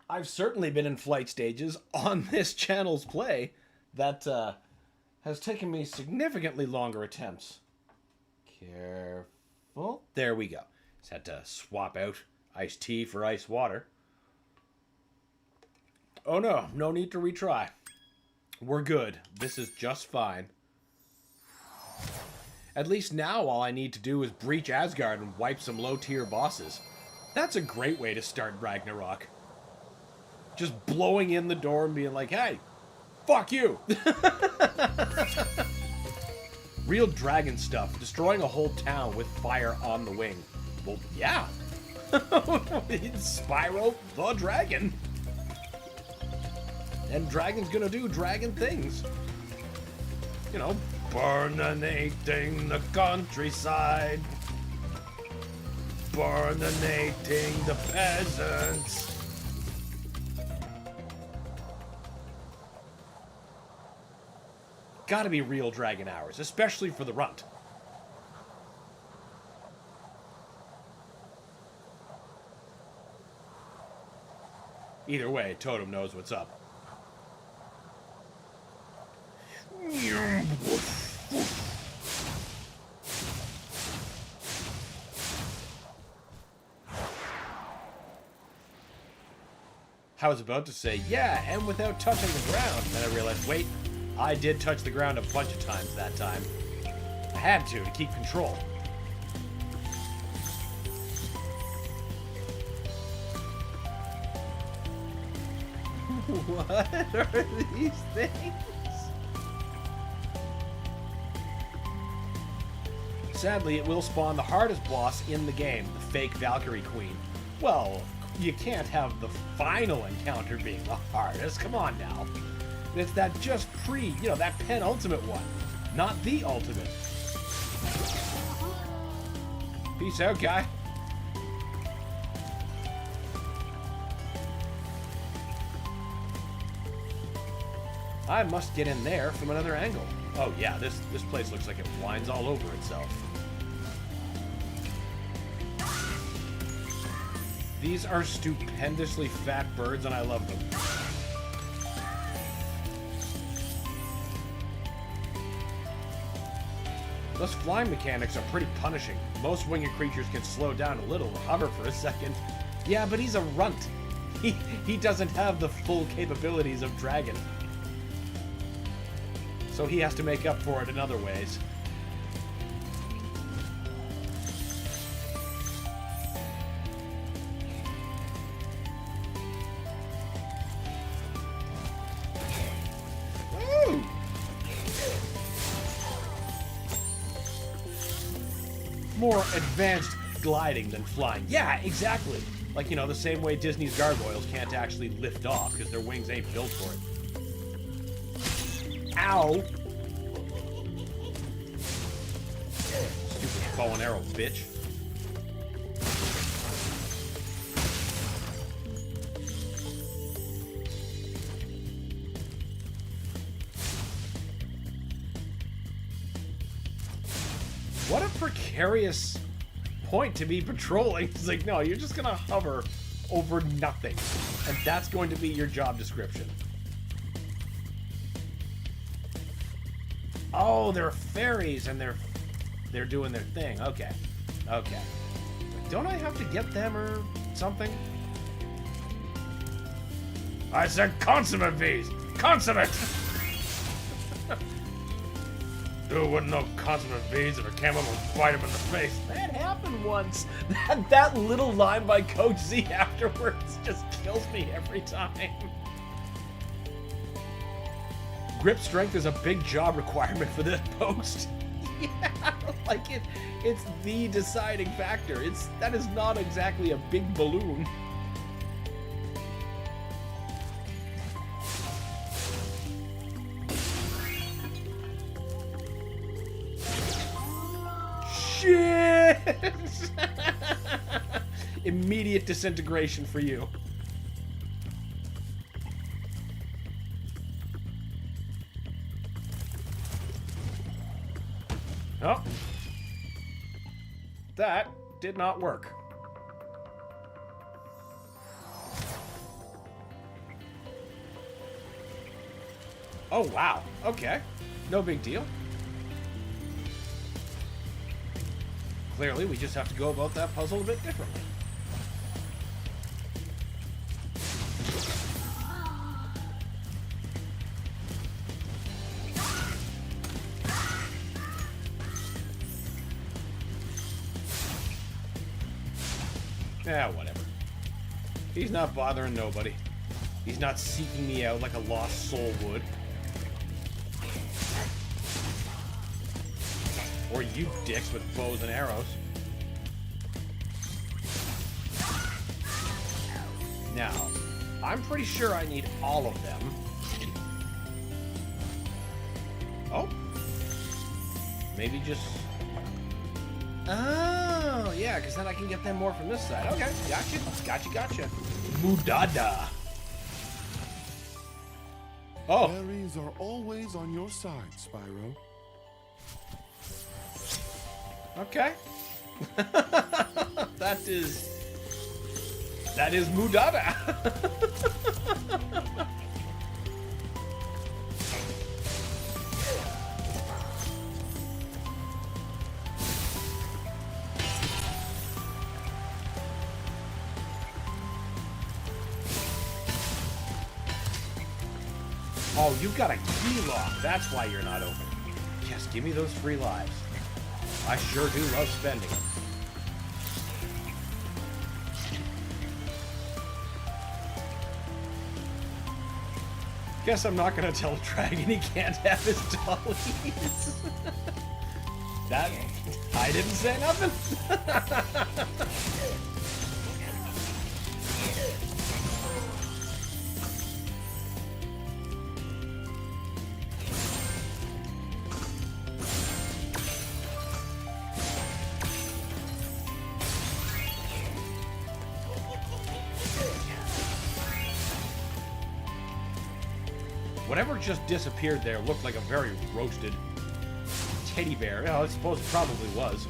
Speaker 1: I've certainly been in flight stages on this channel's play that has taken me significantly longer attempts. Careful. There we go. Just had to swap out iced tea for ice water. Oh no, no need to retry. We're good. This is just fine. At least now all I need to do is breach Asgard and wipe some low-tier bosses. That's a great way to start Ragnarok. Just blowing in the door and being like, hey, fuck you! Real dragon stuff, destroying a whole town with fire on the wing. Well, yeah. It's Spyro the dragon. And dragon's gonna do dragon things. You know, burninating the countryside. Burninating the peasants. Gotta be real dragon hours, especially for the runt. Either way, Totem knows what's up. I was about to say, yeah, and without touching the ground. Then I realized, wait, I did touch the ground a bunch of times that time. I had to keep control. What are these things? Sadly, it will spawn the hardest boss in the game, the fake Valkyrie Queen. Well, you can't have the final encounter being the hardest. Come on now. It's that just that penultimate one, not the ultimate. Peace out, guy. I must get in there from another angle. Oh yeah, this place looks like it winds all over itself. These are stupendously fat birds, and I love them. Those flying mechanics are pretty punishing. Most winged creatures can slow down a little and hover for a second. Yeah, but he's a runt. He doesn't have the full capabilities of dragon. So he has to make up for it in other ways. Woo! More advanced gliding than flying. Yeah, exactly. Like, the same way Disney's gargoyles can't actually lift off because their wings ain't built for it. Ow! Stupid bow and arrow, bitch. What a precarious point to be patrolling. It's like, no, you're just gonna hover over nothing. And that's going to be your job description. Oh, they're fairies and they're doing their thing. Okay. Okay. Don't I have to get them or something? I said consummate bees! Consummate! Who wouldn't know consummate bees if a camel would bite him in the face? That happened once. That little line by Coach Z afterwards just kills me every time. Grip strength is a big job requirement for this post. Yeah, like it's the deciding factor. That is not exactly a big balloon. Shit! Immediate disintegration for you. Oh. That did not work. Oh, wow. Okay. No big deal. Clearly, we just have to go about that puzzle a bit differently. Yeah, whatever. He's not bothering nobody. He's not seeking me out like a lost soul would. Or you dicks with bows and arrows. Now, I'm pretty sure I need all of them. Oh. Maybe just... Oh, yeah, because then I can get them more from this side. Okay, gotcha. Mudada. Oh.
Speaker 3: Fairies are always on your side, Spyro.
Speaker 1: Okay. That is Mudada. Oh, you've got a key lock. That's why you're not open. Yes, give me those free lives. I sure do love spending them. Guess I'm not gonna tell Dragon he can't have his dollies. That... I didn't say nothing. Whatever just disappeared there looked like a very roasted teddy bear. Yeah, I suppose it probably was.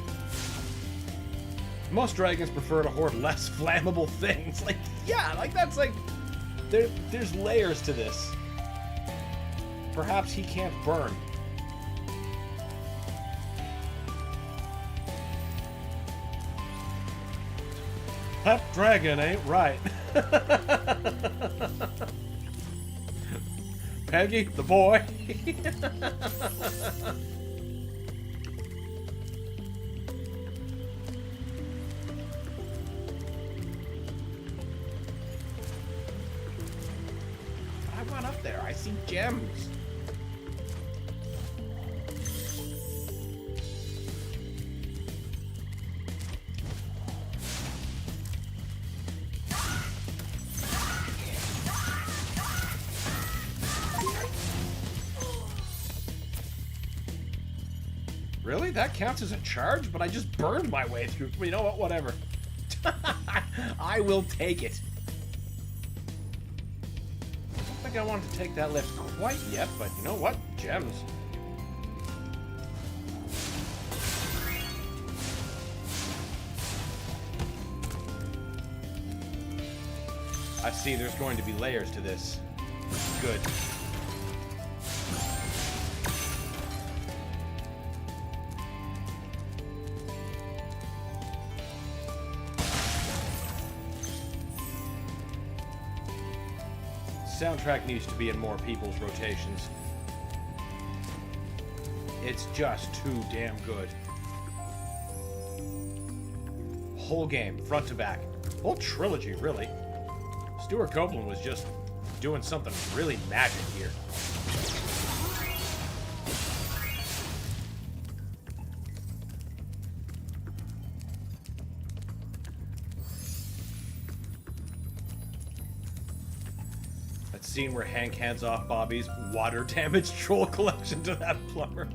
Speaker 1: Most dragons prefer to hoard less flammable things. Like, yeah, like that's like... There's layers to this. Perhaps he can't burn. That dragon ain't right. Peggy, the boy. I went up there. I see gems. Really? That counts as a charge? But I just burned my way through. You know what? Whatever. I will take it. I don't think I wanted to take that lift quite yet, but you know what? Gems. I see there's going to be layers to this. Good. Soundtrack needs to be in more people's rotations. It's just too damn good. Whole game, front to back. Whole trilogy, really. Stuart Copeland was just doing something really magic here. Scene where Hank hands off Bobby's water damaged troll collection to that plumber.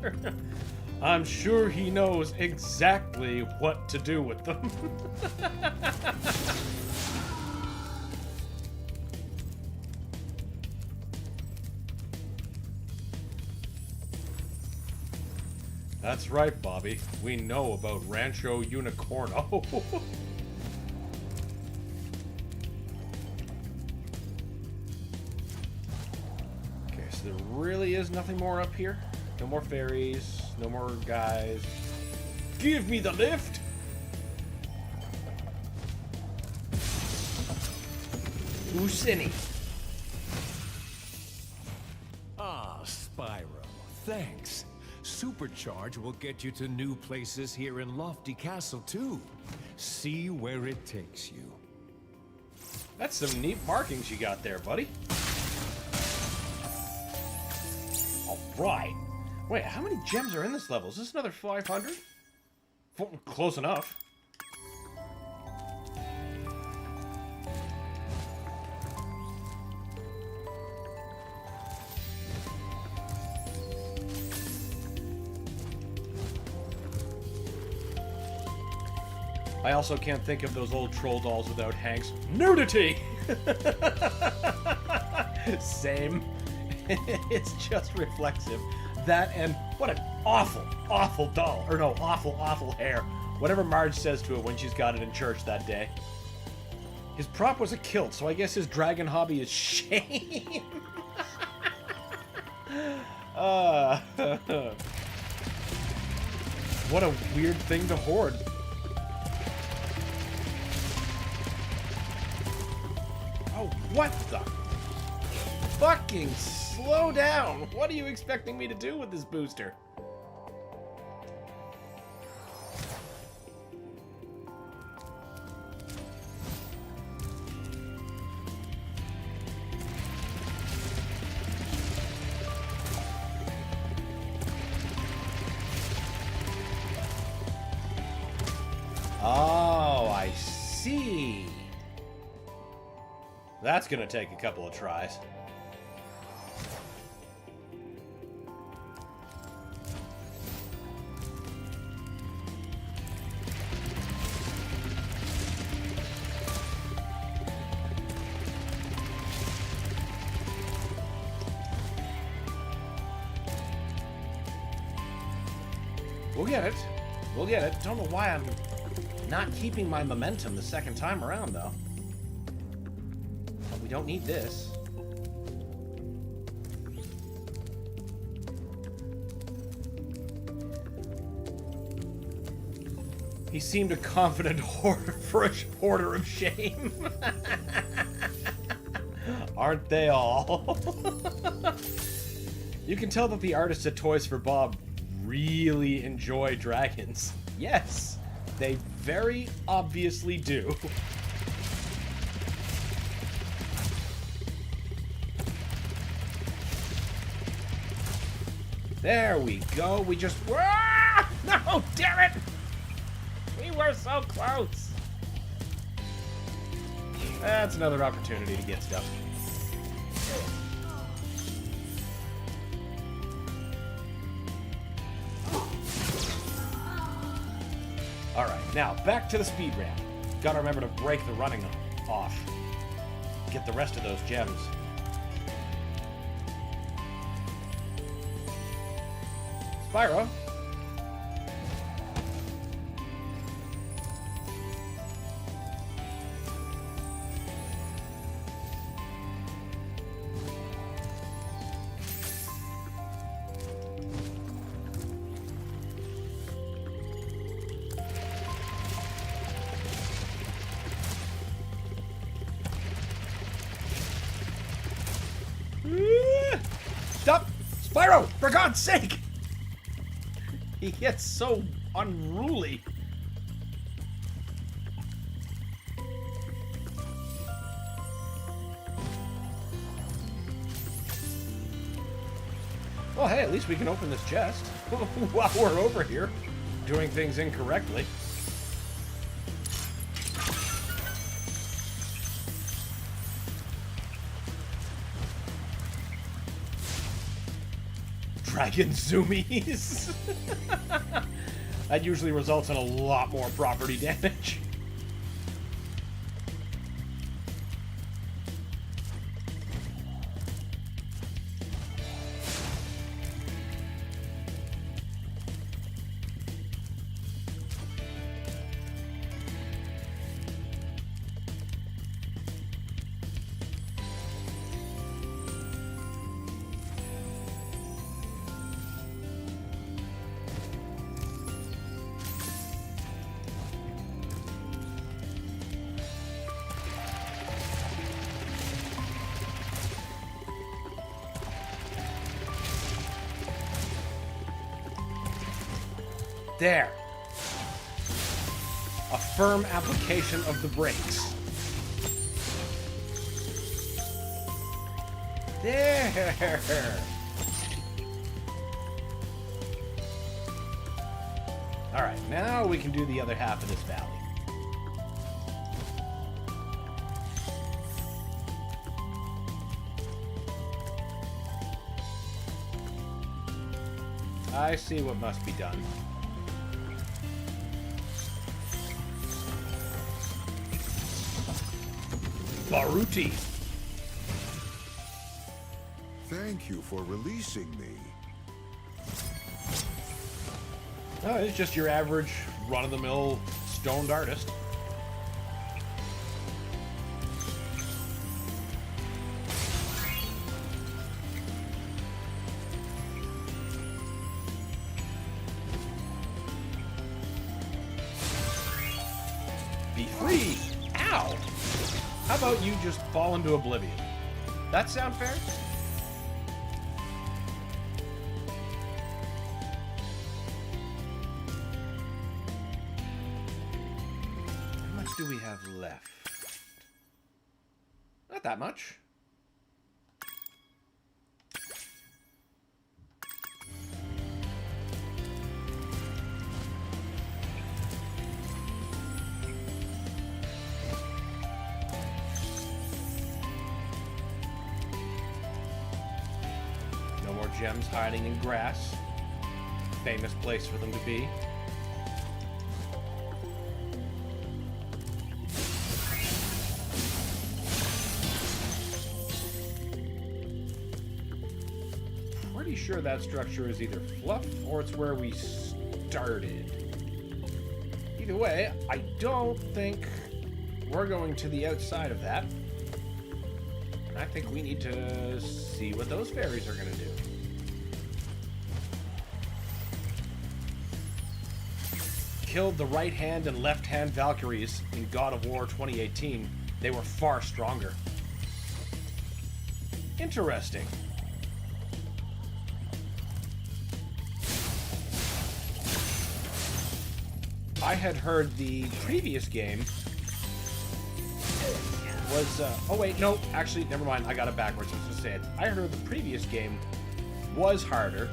Speaker 1: I'm sure he knows exactly what to do with them. That's right, Bobby. We know about Rancho Unicorno. There really is nothing more up here. No more fairies. No more guys. Give me the lift! Usini.
Speaker 2: Ah, Spyro. Thanks. Supercharge will get you to new places here in Lofty Castle, too. See where it takes you.
Speaker 1: That's some neat markings you got there, buddy. Right. Wait, how many gems are in this level? Is this another 500? Close enough. I also can't think of those old troll dolls without Hank's nudity! Same. It's just reflexive. That and what an awful, awful doll. Or no, awful, awful hair. Whatever Marge says to it when she's got it in church that day. His prop was a kilt, so I guess his dragon hobby is shame. What a weird thing to hoard. Oh, what the fucking Slow down! What are you expecting me to do with this booster? Oh, I see. That's gonna take a couple of tries. We'll get it. We'll get it. Don't know why I'm not keeping my momentum the second time around, though. But we don't need this. He seemed a confident hoarder of shame. Aren't they all? You can tell that the artists at Toys for Bob really enjoy dragons. Yes, they very obviously do. There we go. We just... Ah! No, damn it! We were so close. That's another opportunity to get stuff. Alright, now back to the speed ramp. Gotta remember to break the running off. Get the rest of those gems. Spyro? Stop! Spyro! For God's sake! He gets so unruly. Well, hey, at least we can open this chest while we're over here doing things incorrectly. Dragon zoomies. That usually results in a lot more property damage. There. A firm application of the brakes. There. Alright, now we can do the other half of this valley. I see what must be done. Baruti.
Speaker 3: Thank you for releasing me.
Speaker 1: Oh, it's just your average run-of-the-mill stoned artist. Be free! Ow! How about you just fall into oblivion? That sound fair? much do we have left? Not that much. No more gems hiding in grass. Famous place for them to be. Pretty sure that structure is either fluff or it's where we started. Either way, I don't think we're going to the outside of that. I think we need to see what those fairies are going to do. Killed the right hand and left hand Valkyries in God of War 2018. They were far stronger. Interesting. I had heard the previous game was, oh wait, no, actually, never mind, I got it backwards, I was going to say it. I heard the previous game was harder,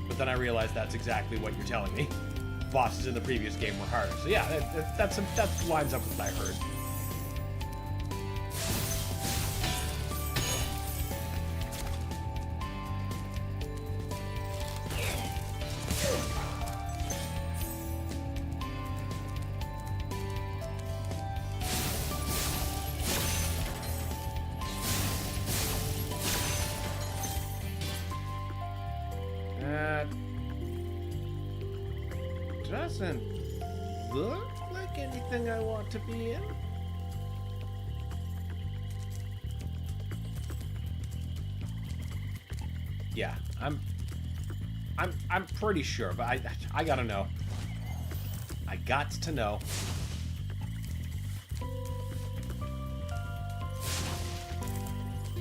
Speaker 1: but then I realized that's exactly what you're telling me. Bosses in the previous game were harder. So yeah, that lines up with what I heard. Doesn't look like anything I want to be in. Yeah, I'm pretty sure, but I gotta know. I got to know.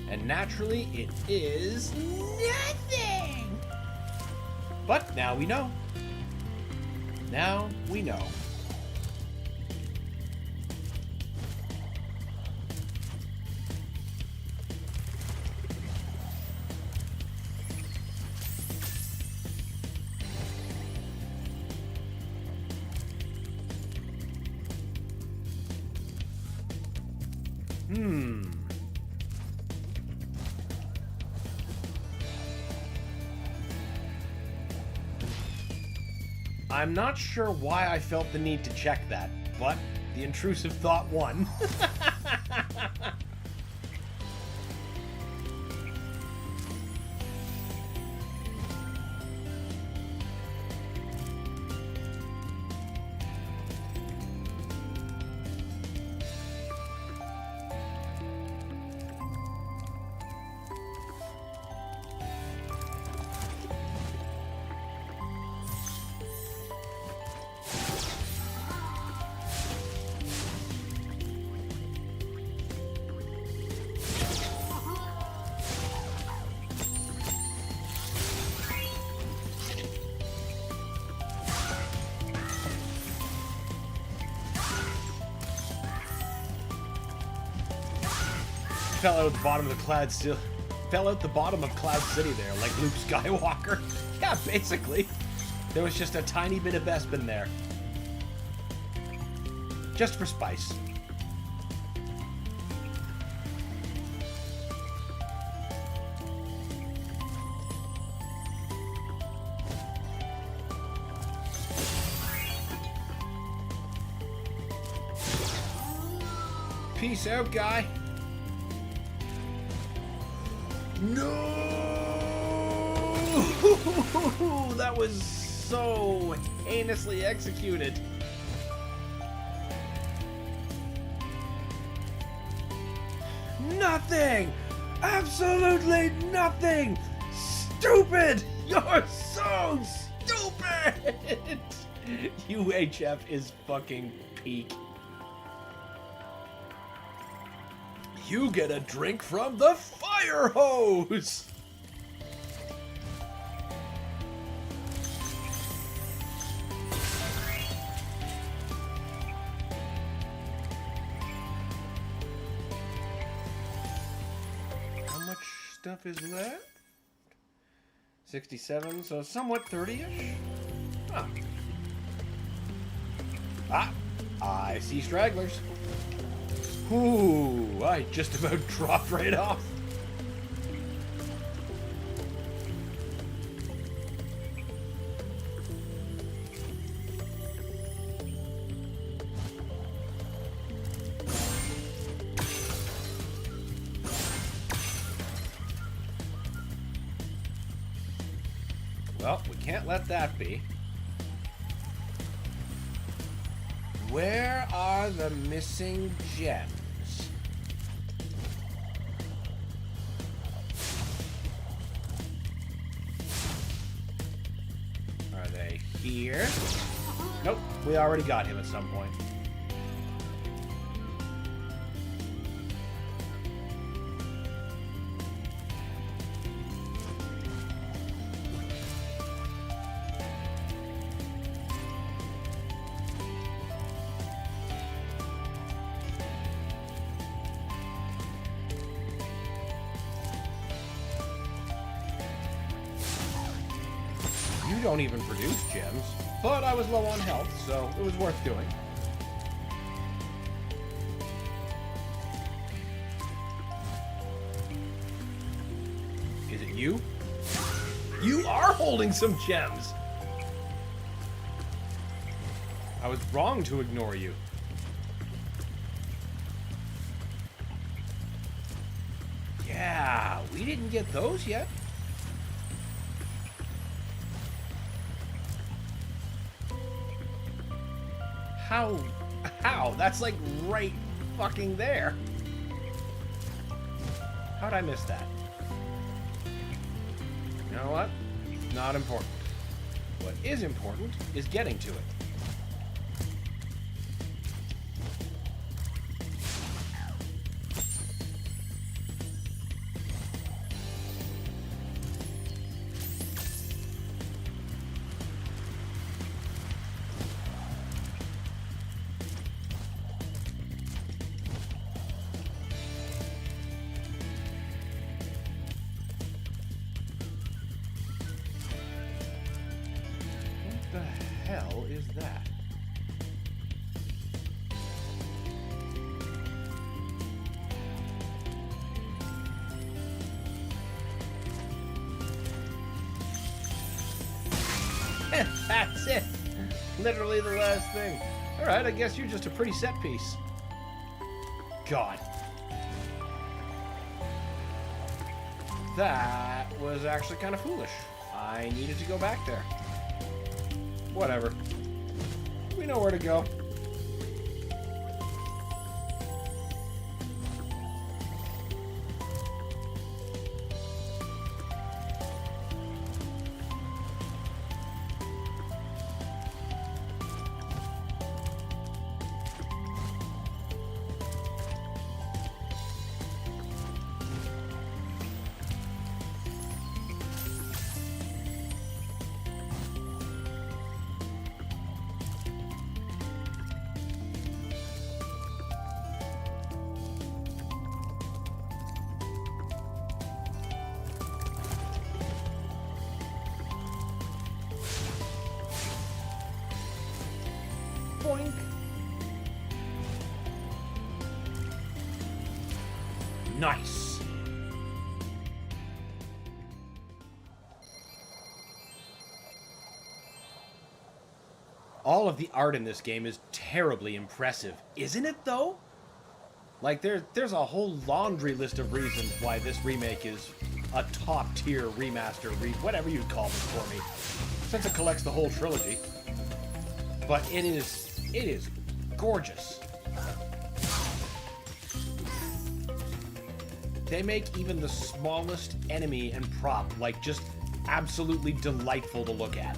Speaker 1: And naturally, it is nothing. But now we know. Now we know. I'm not sure why I felt the need to check that, but the intrusive thought won. Fell out the bottom of the cloud still fell out the bottom of Cloud City there, like Luke Skywalker. Yeah, basically. There was just a tiny bit of Bespin there. Just for spice. Peace out, guy. No! That was so heinously executed. Nothing! Absolutely nothing! Stupid! You're so stupid! UHF is fucking peak. You get a drink from the fire hose! stuff is left? 67, so somewhat 30-ish? Huh. Ah! I see stragglers. Ooh, I just about dropped right off. Well, we can't let that be. Where are the missing gems? Are they here? Nope, we already got him at some point. You don't even produce gems, but I was low on health, so it was worth doing. Is it you? You are holding some gems! I was wrong to ignore you. Yeah, we didn't get those yet. How? That's like right fucking there. How'd I miss that? You know what? Not important. What is important is getting to it. What the hell is that? And that's it. Literally the last thing. Alright, I guess you're just a pretty set piece. God. That was actually kind of foolish. I needed to go back there. Whatever. We know where to go. Boink. Nice. All of the art in this game is terribly impressive, isn't it though? Like there's a whole laundry list of reasons why this remake is a top tier remaster, whatever you'd call it for me, since it collects the whole trilogy. But it is gorgeous. They make even the smallest enemy and prop like just absolutely delightful to look at.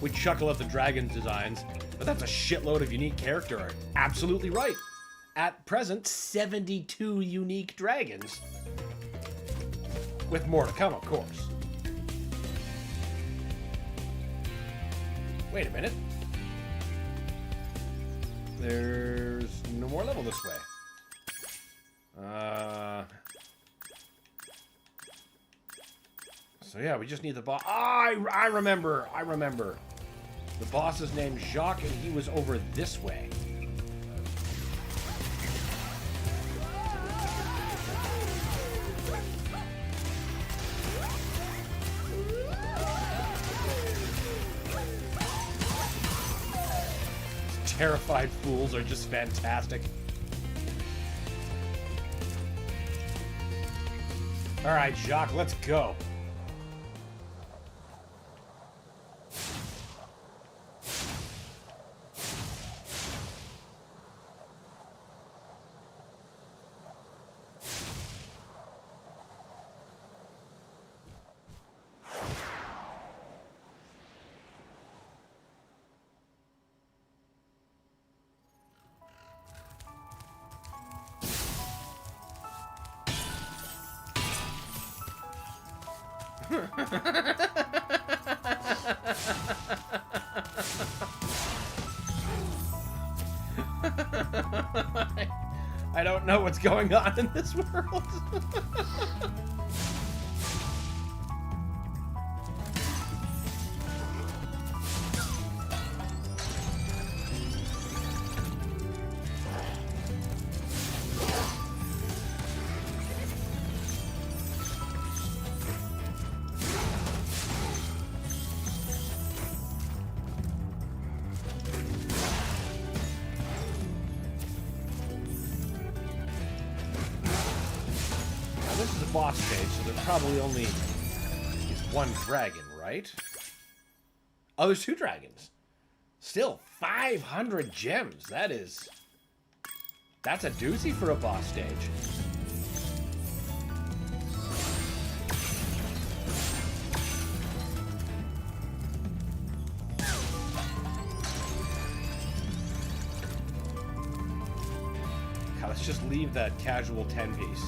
Speaker 1: We chuckle at the dragon's designs, but that's a shitload of unique character art. Absolutely right. At present, 72 unique dragons. With more to come, of course. Wait a minute. There's no more level this way. So yeah, we just need the boss. I remember. The boss is named Jacques, and he was over this way. Terrified fools are just fantastic. All right, Jacques, let's go. I don't know what's going on in this world. This is a boss stage, so there's probably only one dragon, right? Oh, there's 2 dragons. Still, 500 gems. That's a doozy for a boss stage. God, let's just leave that casual 10-piece.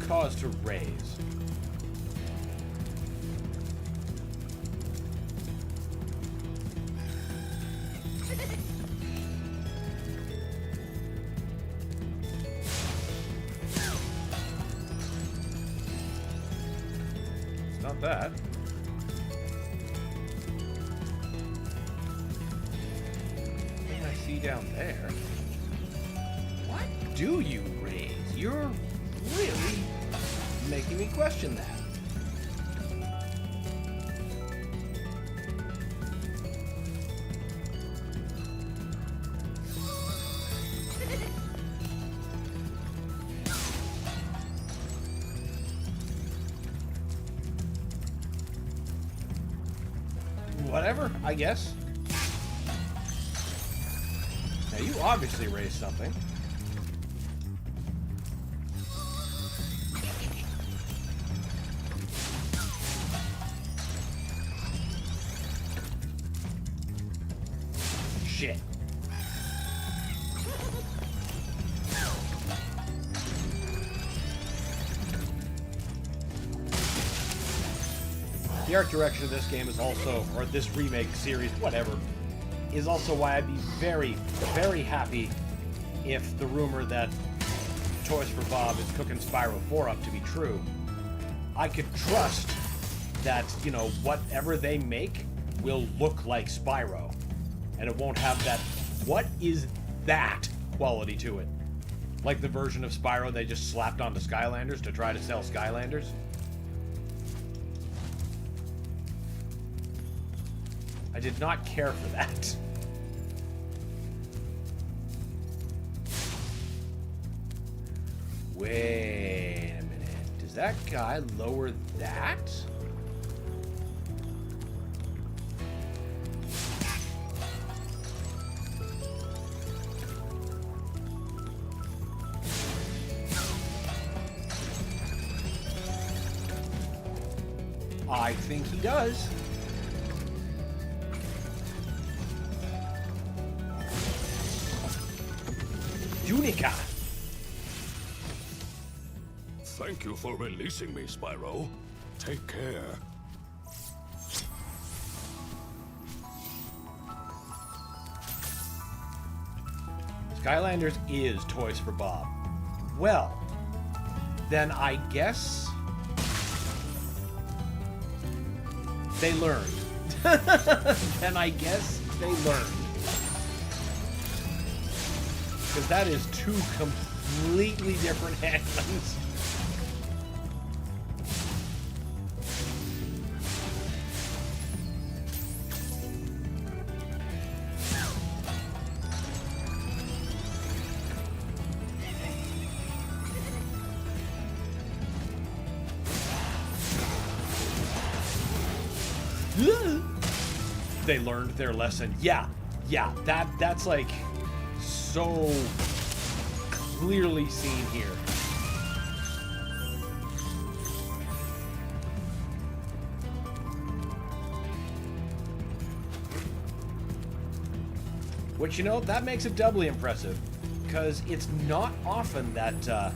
Speaker 1: Cause to raise. It's not that. What did I see down there? What do you raise? You're really making me question that. Whatever, I guess. Now you obviously raised something. Shit. The art direction of this game is also, or this remake series, whatever, is also why I'd be very, very happy if the rumor that Toys for Bob is cooking Spyro 4 up to be true. I could trust that, you know, whatever they make will look like Spyro. And it won't have that, what is that quality to it? Like the version of Spyro they just slapped onto Skylanders to try to sell Skylanders. I did not care for that. Wait a minute. Does that guy lower that? I think he does. Unica.
Speaker 4: Thank you for releasing me, Spyro. Take care.
Speaker 1: Skylanders is Toys for Bob. Well, then I guess they learned. And I guess they learned. Because that is two completely different handlings. They learned their lesson. Yeah, that's like so clearly seen here. Which, you know, that makes it doubly impressive, because it's not often that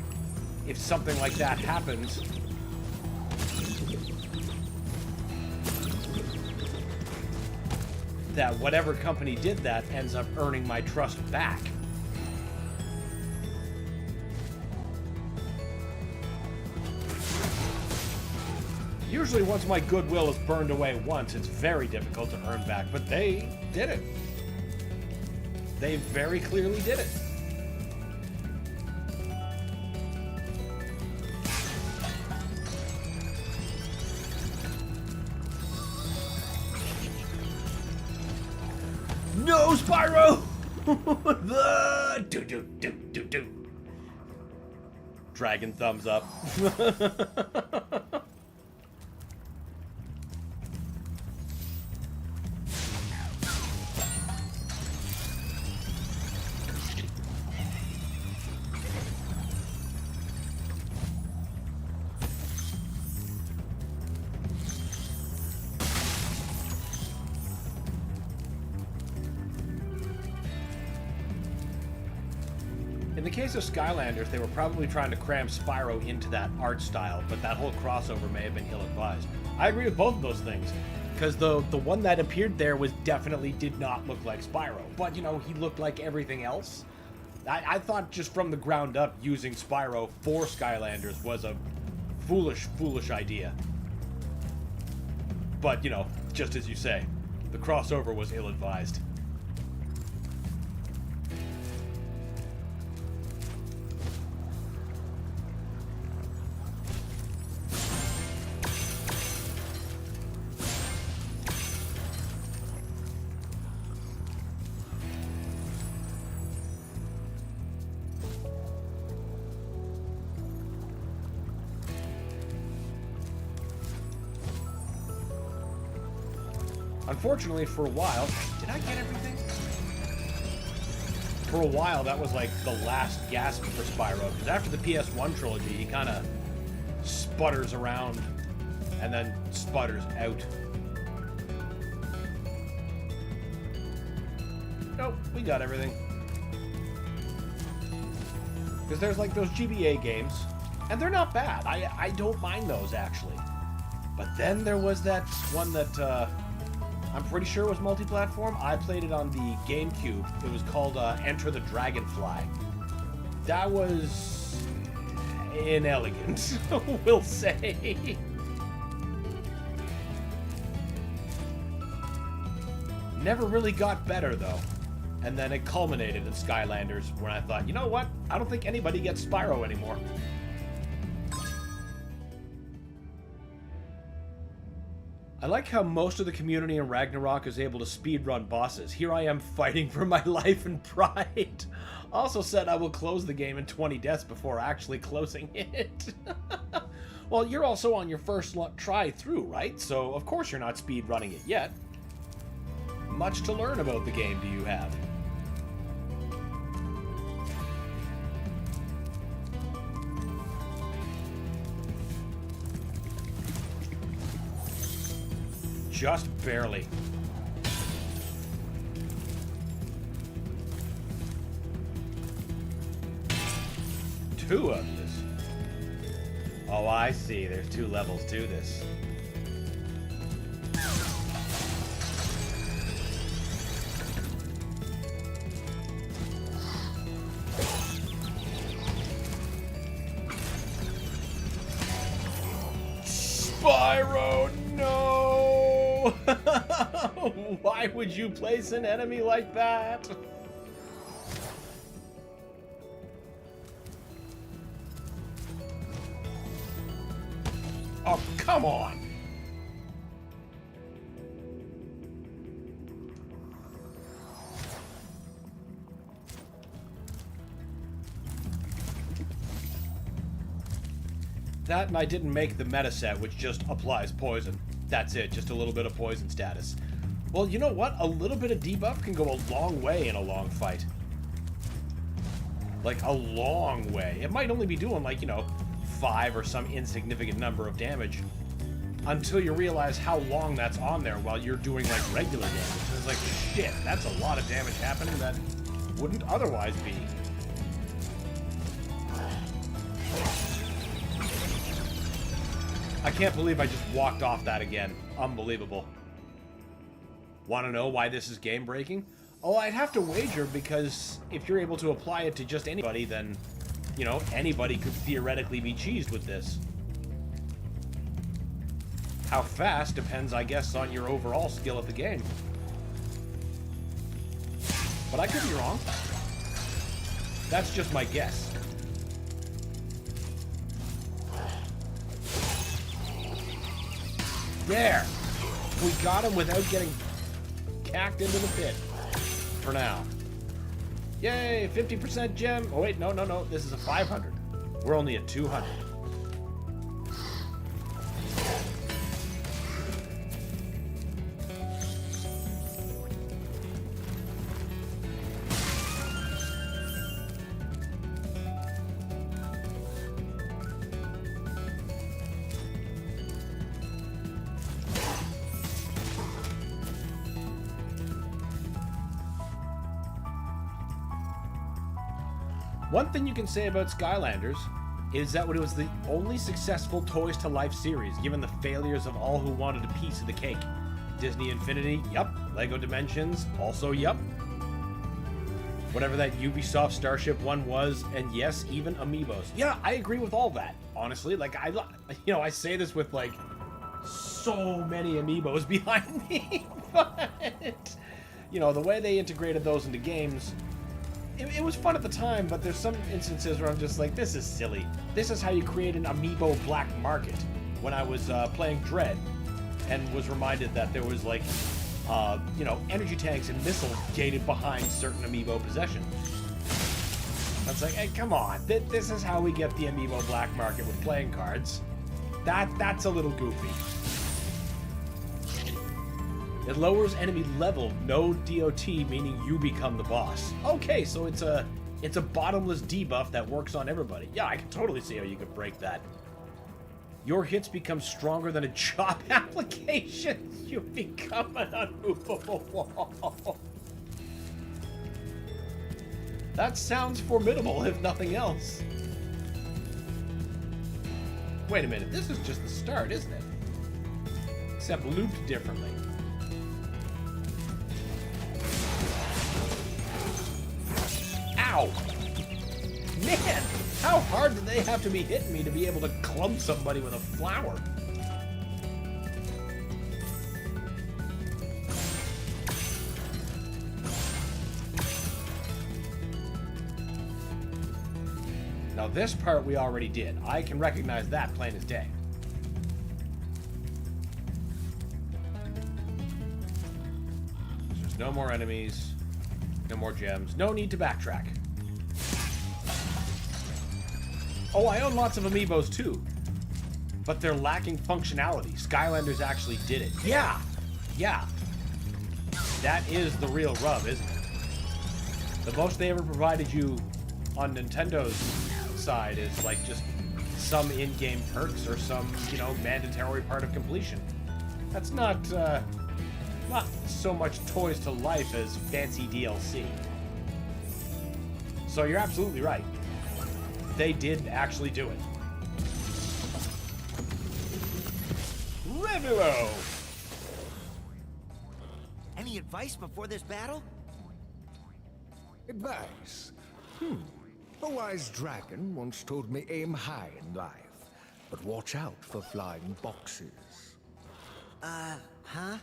Speaker 1: if something like that happens, that whatever company did that ends up earning my trust back. Usually once my goodwill is burned away once, it's very difficult to earn back, but they did it. They very clearly did it. No, Spyro! Do. Dragon thumbs up. In the case of Skylanders, they were probably trying to cram Spyro into that art style, but that whole crossover may have been ill-advised. I agree with both of those things, because the one that appeared there was definitely did not look like Spyro, but, you know, he looked like everything else. I thought just from the ground up using Spyro for Skylanders was a foolish idea. But, you know, just as you say, the crossover was ill-advised. Unfortunately, for a while... Did I get everything? For a while, that was like the last gasp for Spyro, because after the PS1 trilogy, he kind of sputters around and then sputters out. Nope, we got everything. Because there's like those GBA games, and they're not bad. I don't mind those, actually. But then there was that one that... I'm pretty sure it was multi-platform. I played it on the GameCube. It was called Enter the Dragonfly. That was inelegant, we'll say. Never really got better, though. And then it culminated in Skylanders, when I thought, you know what? I don't think anybody gets Spyro anymore. I like how most of the community in Ragnarok is able to speedrun bosses. Here I am fighting for my life and pride. Also said I will close the game in 20 deaths before actually closing it. Well, you're also on your first try through, right? So of course you're not speedrunning it yet. Much to learn about the game do you have? Just barely. 2 of this. Oh, I see. There's 2 levels to this. Spyro, no! Why would you place an enemy like that? Oh, come on! That, and I didn't make the meta set, which just applies poison. That's it, just a little bit of poison status. Well, you know what? A little bit of debuff can go a long way in a long fight. Like, a long way. It might only be doing, like, you know, 5 or some insignificant number of damage. Until you realize how long that's on there while you're doing, like, regular damage. And it's like, shit, that's a lot of damage happening that wouldn't otherwise be. I can't believe I just walked off that again. Unbelievable. Want to know why this is game breaking? Oh, I'd have to wager because if you're able to apply it to just anybody, then, you know, anybody could theoretically be cheesed with this. How fast depends, I guess, on your overall skill at the game. But I could be wrong. That's just my guess. There! We got him without getting cacked into the pit. For now. Yay! 50% gem! Oh wait, no. This is a 500. We're only at 200. One thing you can say about Skylanders is that it was the only successful Toys to Life series, given the failures of all who wanted a piece of the cake. Disney Infinity, yup. Lego Dimensions, also yup. Whatever that Ubisoft Starship one was, and yes, even Amiibos. Yeah, I agree with all that, honestly. Like, I say this with, like, so many Amiibos behind me, but, you know, the way they integrated those into games, it was fun at the time, but there's some instances where I'm just like, this is silly. This is how you create an Amiibo black market. When I was playing Dread, and was reminded that there was, like, you know, energy tanks and missiles gated behind certain Amiibo possession. I was like, hey, come on. This is how we get the Amiibo black market with playing cards. That's a little goofy. It lowers enemy level, no DOT, meaning you become the boss. Okay, so it's a bottomless debuff that works on everybody. Yeah, I can totally see how you could break that. Your hits become stronger than a chop application. You become an unmovable wall. That sounds formidable, if nothing else. Wait a minute, this is just the start, isn't it? Except looped differently. Ow! Man, how hard do they have to be hitting me to be able to club somebody with a flower? Now this part we already did. I can recognize that plain as day. There's no more enemies, no more gems, no need to backtrack. Oh, I own lots of Amiibos too, but they're lacking functionality. Skylanders actually did it. Yeah, that is the real rub, isn't it? The most they ever provided you on Nintendo's side is like just some in-game perks or some, you know, mandatory part of completion. That's not so much Toys to Life as fancy DLC. So you're absolutely right. they did actually do it. Revulo!
Speaker 5: Any advice before this battle?
Speaker 2: Advice? A wise dragon once told me aim high in life, but watch out for flying boxes.
Speaker 5: Huh?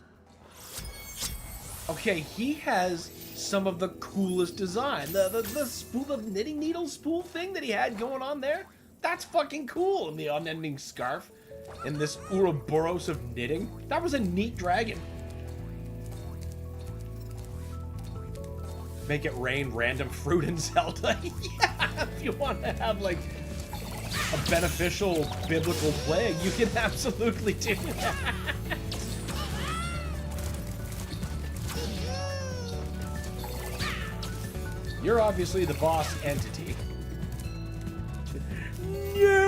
Speaker 1: Okay, he has some of the coolest design. The spool of knitting needle spool thing that he had going on there, that's fucking cool. And the unending scarf and this Ouroboros of knitting, that was a neat dragon. Make it rain random fruit in Zelda. Yeah, if you want to have like a beneficial biblical plague, you can absolutely do that. You're obviously the boss entity. Nerd!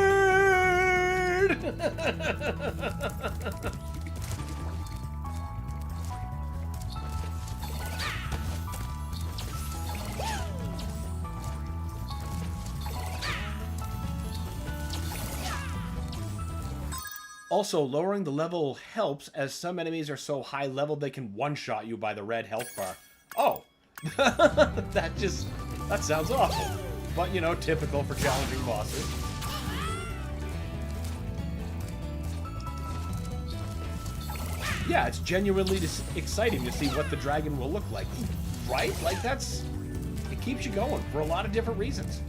Speaker 1: Also, lowering the level helps, as some enemies are so high level they can one-shot you by the red health bar. Oh! that sounds awful. But, you know, typical for challenging bosses. Yeah, it's genuinely exciting to see what the dragon will look like. Right? Like, it keeps you going for a lot of different reasons.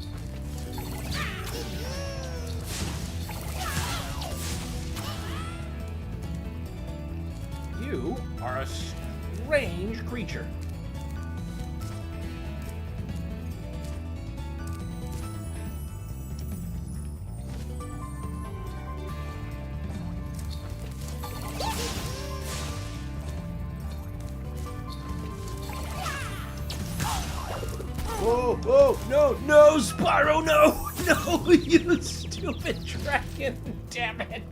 Speaker 1: You are a strange creature. Whoa, whoa, no, Spyro, no, you stupid dragon. Damn it.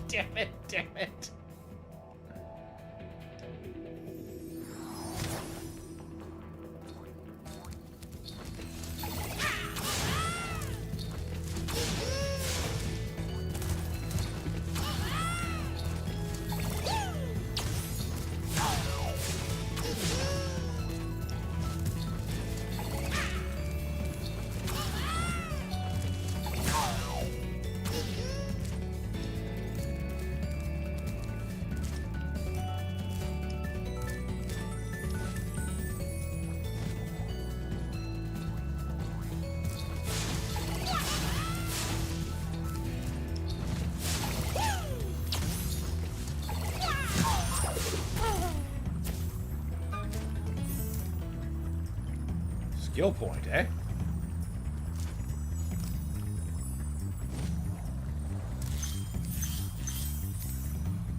Speaker 1: Skill point, eh?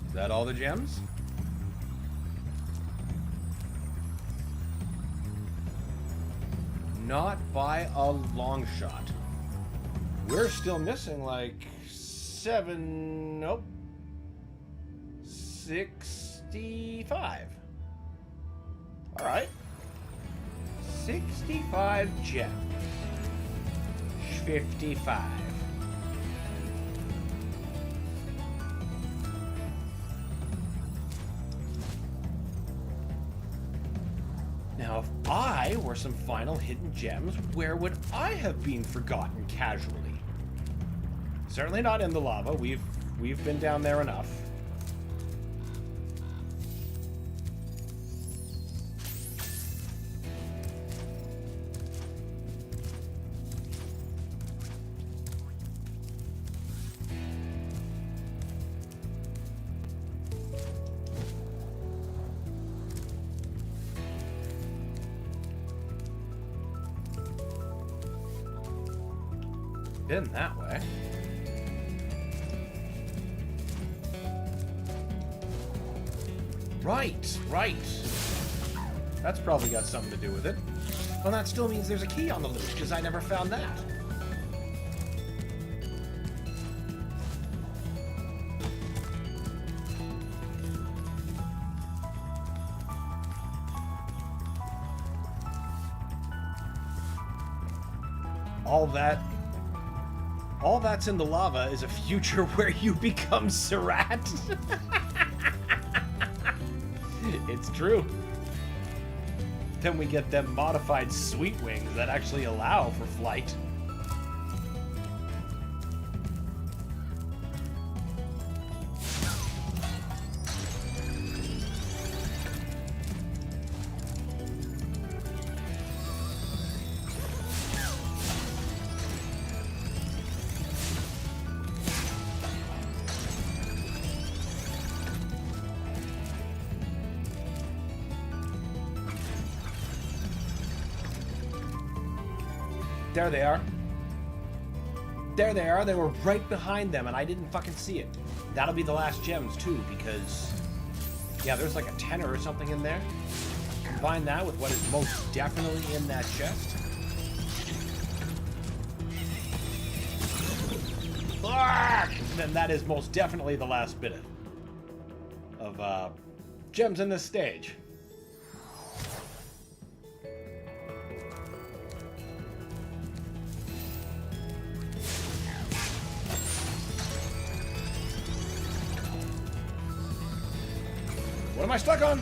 Speaker 1: Is that all the gems? Not by a long shot. We're still missing like 65. All right. 65 gems. 55. Now, if I were some final hidden gems, where would I have been forgotten casually? Certainly not in the lava. We've been down there enough. Been that way. Right. That's probably got something to do with it. Well, that still means there's a key on the loose, because I never found that. All that's in the lava is a future where you become Surratt. It's true. Then we get them modified sweet wings that actually allow for flight. There they are. There they are. They were right behind them, and I didn't fucking see it. That'll be the last gems, too, because... yeah, there's like a tenner or something in there. Combine that with what is most definitely in that chest. Fuck! Then that is most definitely the last bit of gems in this stage. What am I stuck on?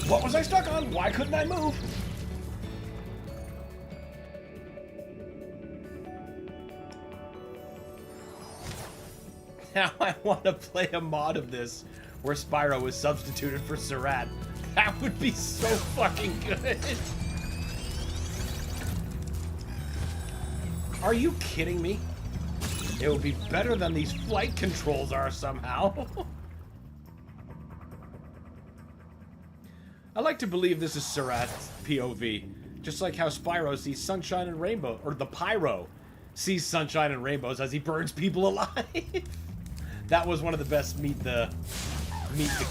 Speaker 1: What was I stuck on? Why couldn't I move? Now I want to play a mod of this where Spyro is substituted for Surratt. That would be so fucking good. Are you kidding me? It would be better than these flight controls are somehow. I like to believe this is Surratt's POV, just like how Spyro sees sunshine and rainbow, or the Pyro sees sunshine and rainbows as he burns people alive. That was one of the best meet the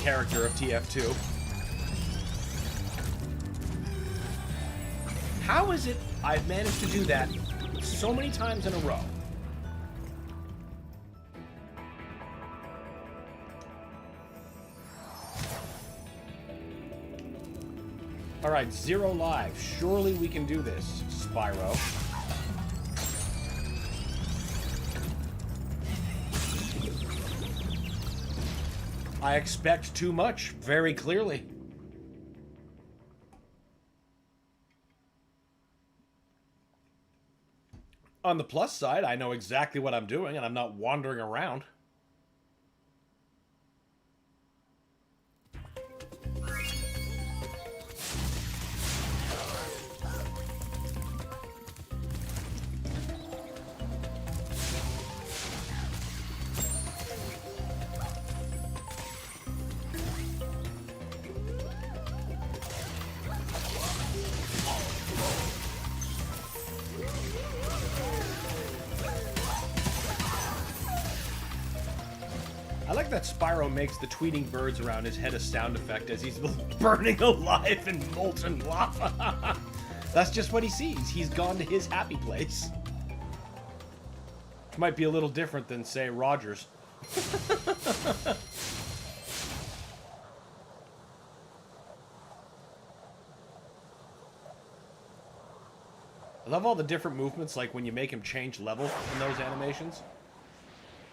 Speaker 1: character of TF2. How is it I've managed to do that so many times in a row? Alright, 0 lives. Surely we can do this, Spyro. I expect too much, very clearly. On the plus side, I know exactly what I'm doing, and I'm not wandering around. I like that Spyro makes the tweeting birds around his head a sound effect as he's burning alive in molten lava. That's just what he sees. He's gone to his happy place. Might be a little different than, say, Roger's. I love all the different movements, like when you make him change level in those animations.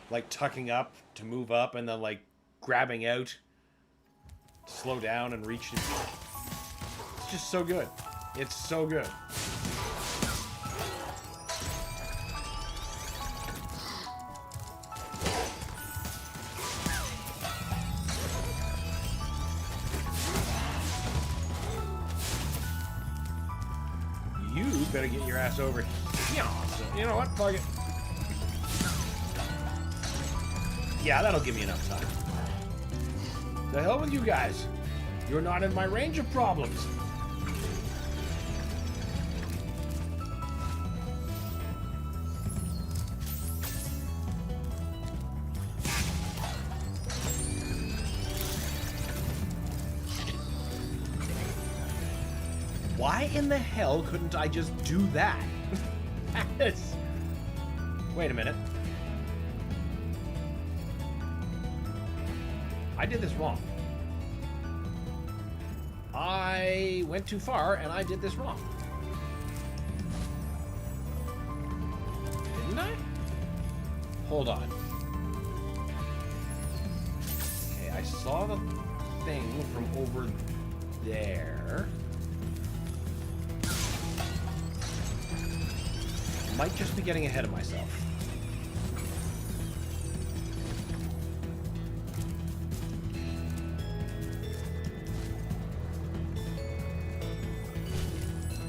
Speaker 1: Like tucking up to move up, and then like grabbing out to slow down and reach it. It's just so good. It's so good. You better get your ass over here. So, you know what? Fuck it. Yeah, that'll give me enough time. The hell with you guys. You're not in my range of problems. Why in the hell couldn't I just do that? Wait a minute. I did this wrong. I went too far and I did this wrong. Hold on. Okay, I saw the thing from over there. Might just be getting ahead of myself.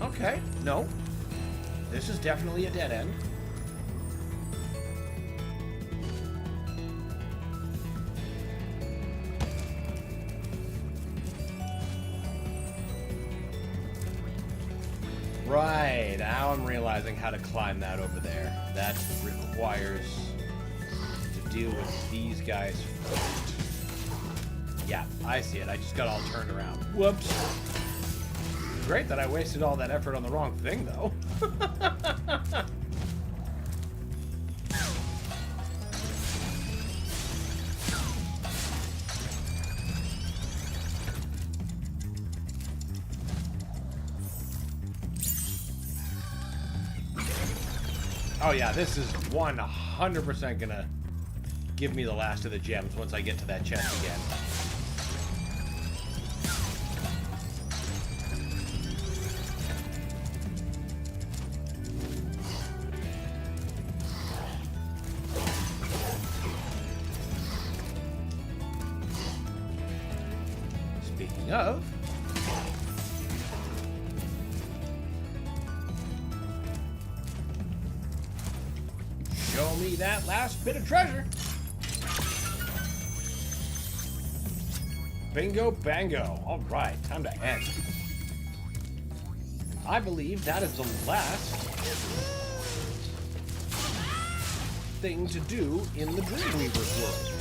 Speaker 1: Okay, no. This is definitely a dead end. Right, now I'm realizing how to climb that over there. That requires to deal with these guys first. Yeah, I see it. I just got all turned around. Whoops. Great that I wasted all that effort on the wrong thing, though. Oh yeah, this is 100% gonna give me the last of the gems once I get to that chest again. Speaking of... show me that last bit of treasure. Bingo bango. All right, time to end. I believe that is the last thing to do in the DreamWeaver's world.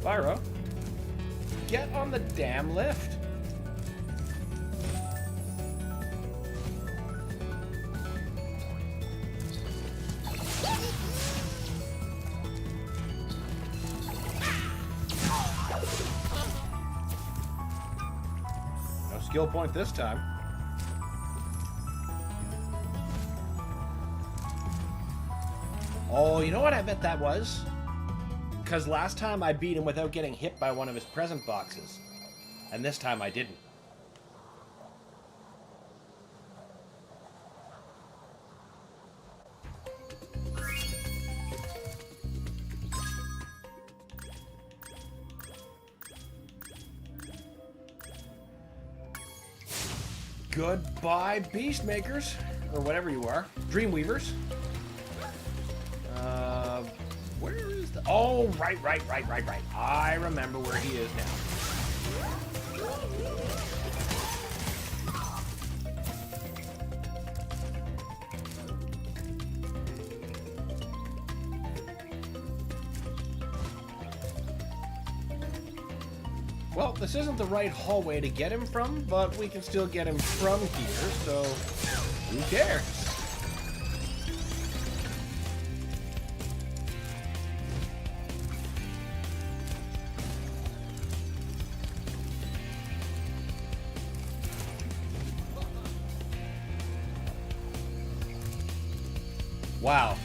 Speaker 1: Spyro, get on the damn lift. No skill point this time. Oh, you know what I bet that was? Because last time I beat him without getting hit by one of his present boxes. And this time I didn't. Goodbye, Beast Makers. Or whatever you are. DreamWeavers. Where is the... oh, right. I remember where he is now. Well, this isn't the right hallway to get him from, but we can still get him from here, so who cares? Wow,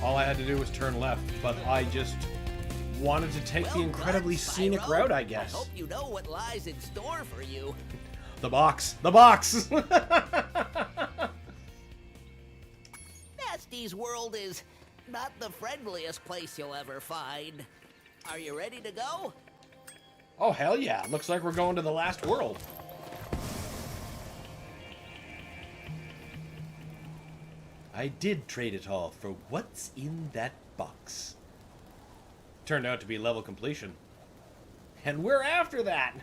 Speaker 1: all I had to do was turn left, but I just wanted to take the incredibly scenic route, I guess.
Speaker 5: I hope you know what lies in store for you.
Speaker 1: The box! The box!
Speaker 5: Gnasty's world is not the friendliest place you'll ever find. Are you ready to go?
Speaker 1: Oh, hell yeah. Looks like we're going to the last world. I did trade it all for what's in that box. Turned out to be level completion. And we're after that!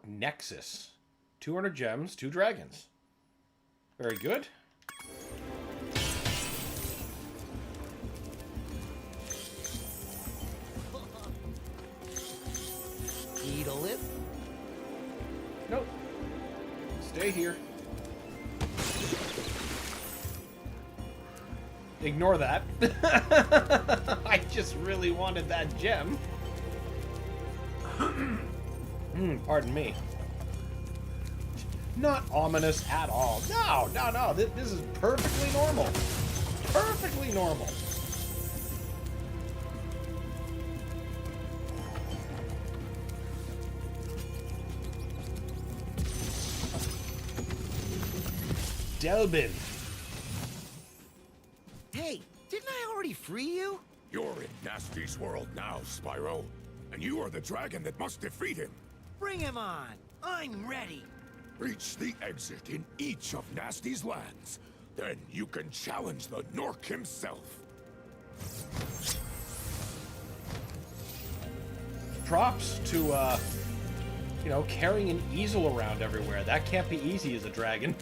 Speaker 1: Nexus. 200 gems, 2 dragons. Very good.
Speaker 5: Needle it.
Speaker 1: Nope. Stay here. Ignore that. I just really wanted that gem. Pardon me. Not ominous at all. No, no, no. This is perfectly normal. Perfectly normal. Delbin.
Speaker 5: Hey, didn't I already free you?
Speaker 4: You're in Gnasty's world now, Spyro. And you are the dragon that must defeat him.
Speaker 5: Bring him on. I'm ready.
Speaker 4: Reach the exit in each of Gnasty's lands. Then you can challenge the Gnorc himself.
Speaker 1: Props to, you know, carrying an easel around everywhere. That can't be easy as a dragon.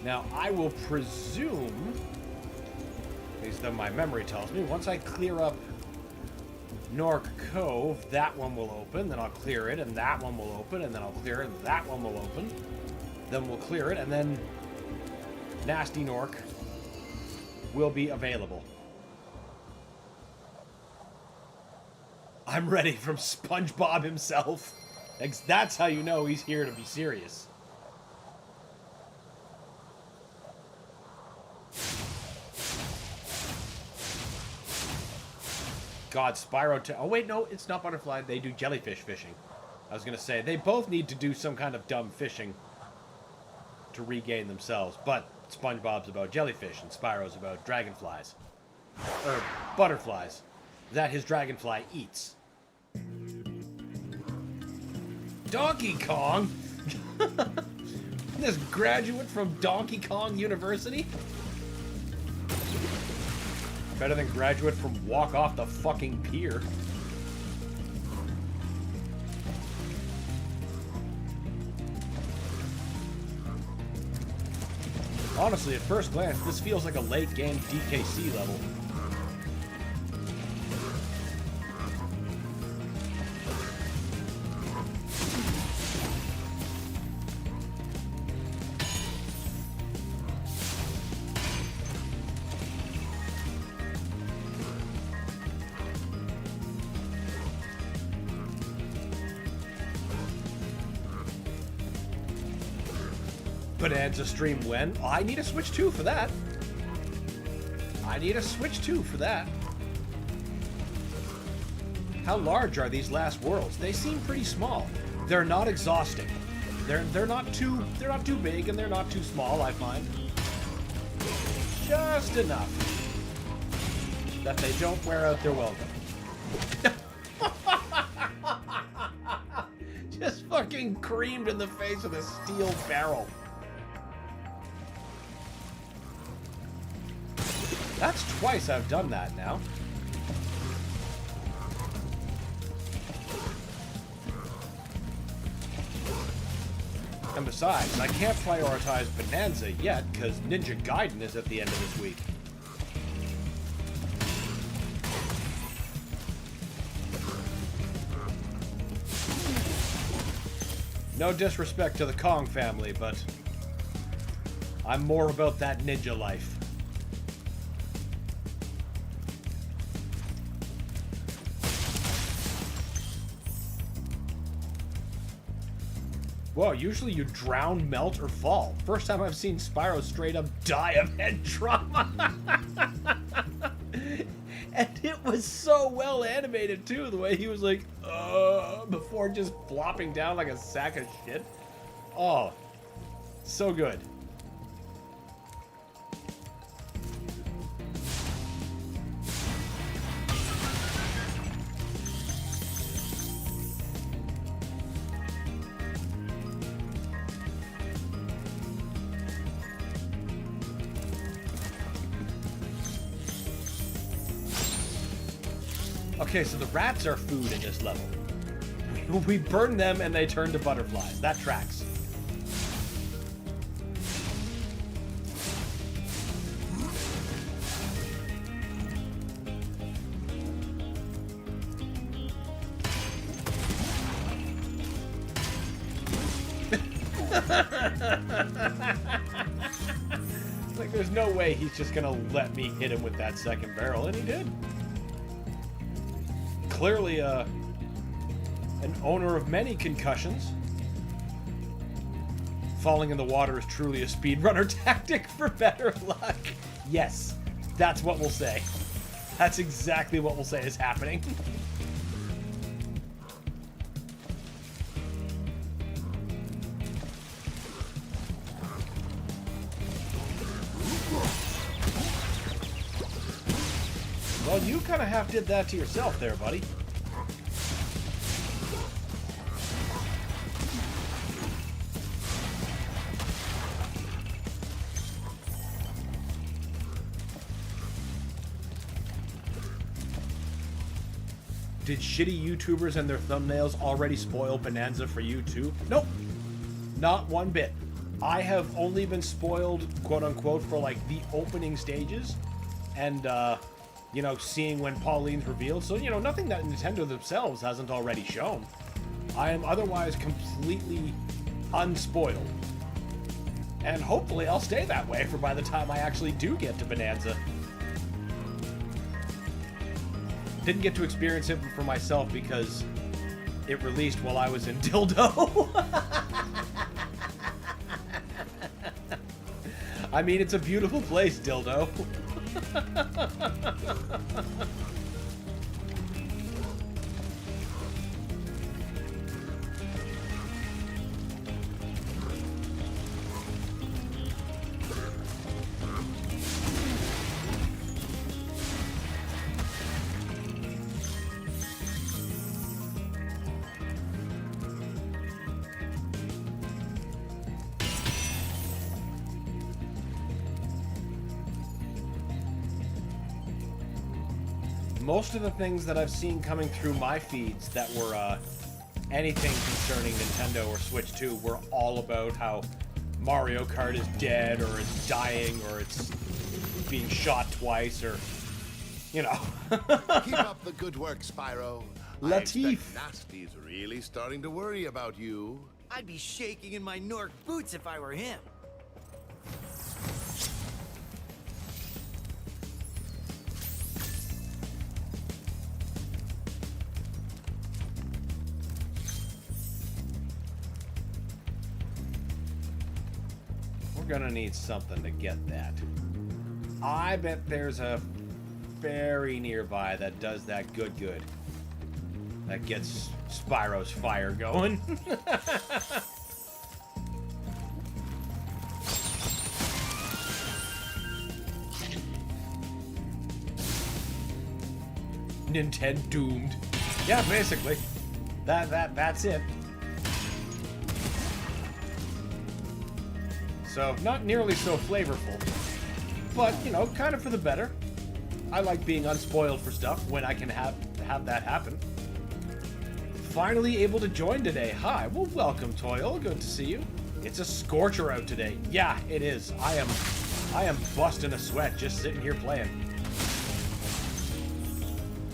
Speaker 1: Now, I will presume, at least then my memory tells me, once I clear up Gnorc Cove, that one will open, then I'll clear it, and that one will open, and then I'll clear it, and that one will open. Then we'll clear it, and then Gnasty Gnorc will be available. I'm ready from SpongeBob himself. That's how you know he's here to be serious. God, Spyro... Oh, wait, no, it's not butterfly. They do jellyfish fishing. I was going to say, they both need to do some kind of dumb fishing to regain themselves. But SpongeBob's about jellyfish, and Spyro's about dragonflies. Or butterflies. That his dragonfly eats. Donkey Kong? This graduate from Donkey Kong University? Better than graduate from Walk Off the Fucking Pier. Honestly, at first glance, this feels like a late game DKC level. Bonanza stream when? Oh, I need a Switch 2 for that. I need a Switch 2 for that. How large are these last worlds? They seem pretty small. They're not exhausting. They're not too big and they're not too small, I find. Just enough that they don't wear out their welcome. Just fucking creamed in the face with a steel barrel. That's twice I've done that now. And besides, I can't prioritize Bonanza yet, because Ninja Gaiden is at the end of this week. No disrespect to the Kong family, but I'm more about that ninja life. Whoa, usually you drown, melt, or fall. First time I've seen Spyro straight up die of head trauma. And it was so well animated too, the way he was like, before just flopping down like a sack of shit. Oh, so good. Okay, so the rats are food in this level. We burn them and they turn to butterflies. That tracks. Like, there's no way he's just gonna let me hit him with that second barrel, and he did. Clearly, an owner of many concussions. Falling in the water is truly a speedrunner tactic for better luck. Yes, that's what we'll say. That's exactly what we'll say is happening. Well, you kind of half did that to yourself there, buddy. Did shitty YouTubers and their thumbnails already spoil Bonanza for you too? Nope. Not one bit. I have only been spoiled, quote unquote, for like the opening stages and, you know, seeing when Pauline's revealed. So, you know, nothing that Nintendo themselves hasn't already shown. I am otherwise completely unspoiled. And hopefully I'll stay that way for by the time I actually do get to Bonanza. Didn't get to experience it for myself because it released while I was in Dildo. I mean, it's a beautiful place, Dildo. Most of the things that I've seen coming through my feeds that were anything concerning Nintendo or Switch 2 were all about how Mario Kart is dead, or it's dying, or it's being shot twice, or, you know.
Speaker 6: Keep up the good work, Spyro. I expect Gnasty's really starting to worry about you.
Speaker 7: I'd be shaking in my Gnorc boots if I were him.
Speaker 1: We're gonna need something to get that. I bet there's a fairy nearby that does that good. That gets Spyro's fire going. Nintendo doomed. Yeah, basically. That's it. So, not nearly so flavorful, but, you know, kind of for the better. I like being unspoiled for stuff when I can have that happen. Finally able to join today. Hi, well, welcome, Toil. Good to see you. It's a scorcher out today. Yeah, it is. I am busting a sweat just sitting here playing.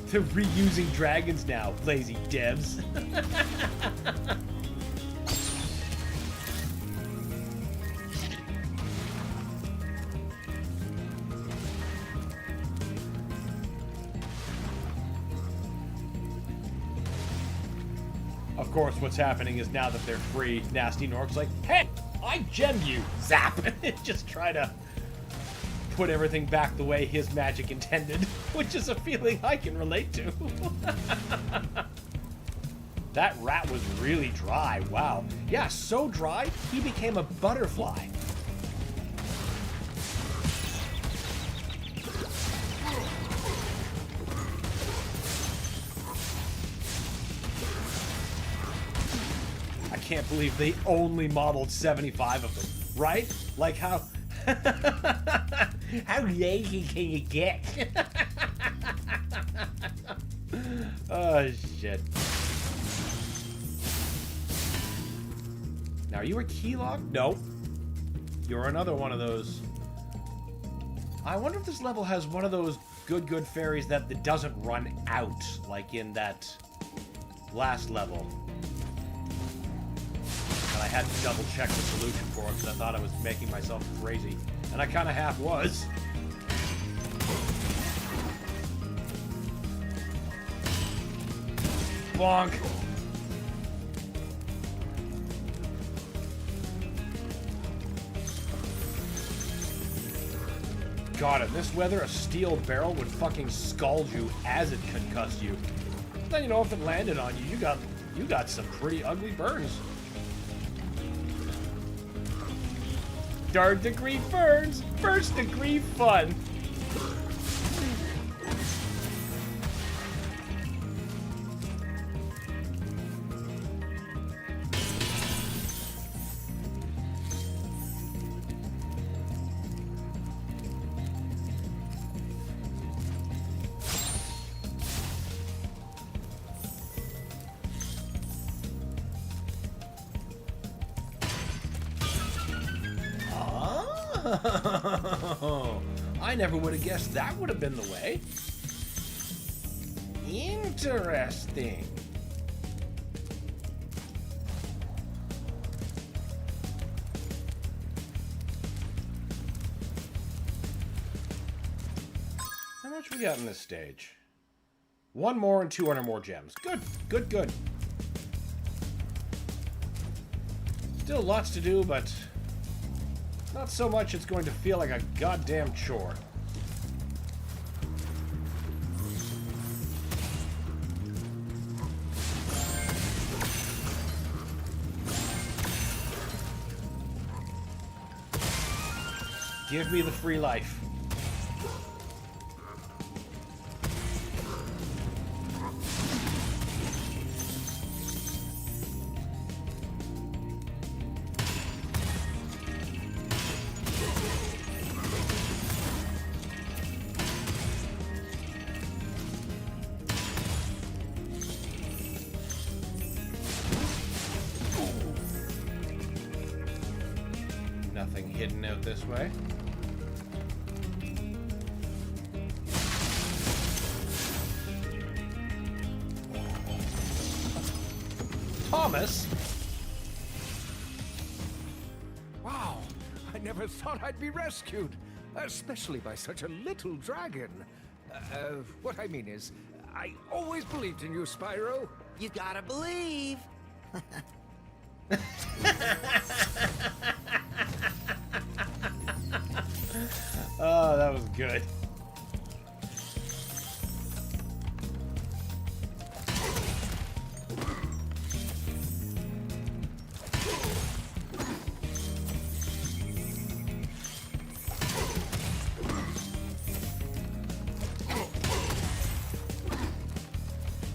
Speaker 1: They're reusing dragons now, lazy devs. Of course, what's happening is now that they're free, Gnasty Gnorc's like, hey, I gemmed you! Zap! Just try to put everything back the way his magic intended, which is a feeling I can relate to. That rat was really dry, wow. Yeah, so dry, he became a butterfly. I can't believe they only modeled 75 of them, right? Like how lazy can you get? Oh, shit. Now, are you a key lock? No. You're another one of those. I wonder if this level has one of those good fairies that doesn't run out, like in that last level. And I had to double check the solution for it because I thought I was making myself crazy. And I kind of half was. Bonk. God, in this weather, a steel barrel would fucking scald you as it concussed you. Then, you know, if it landed on you, you got some pretty ugly burns. Third degree burns, first degree fun. I never would have guessed that would have been the way. Interesting. How much we got in this stage? One more and 200 more gems. Good. Still lots to do, but not so much it's going to feel like a goddamn chore. Give me the free life. Nothing hidden out this way. Thomas?
Speaker 2: Wow, I never thought I'd be rescued, especially by such a little dragon. What I mean is, I always believed in you, Spyro.
Speaker 7: You gotta believe.
Speaker 1: Oh, that was good.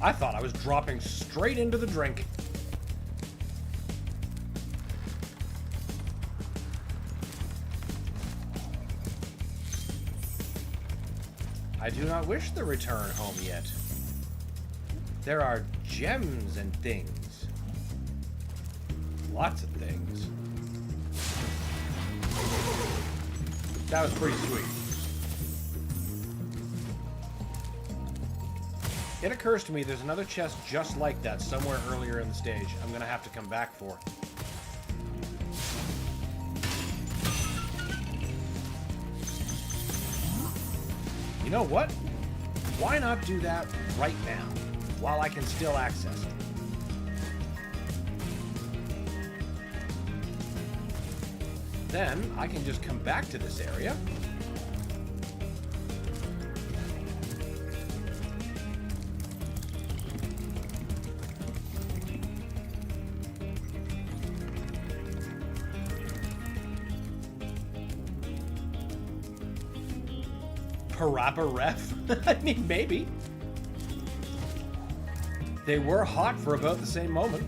Speaker 1: I thought I was dropping straight into the drink. I do not wish to return home yet. There are gems and things. Lots of things. That was pretty sweet. It occurs to me there's another chest just like that somewhere earlier in the stage I'm gonna have to come back for. You know what? Why not do that right now, while I can still access it? Then I can just come back to this area. Parappa ref? I mean, maybe. They were hot for about the same moment.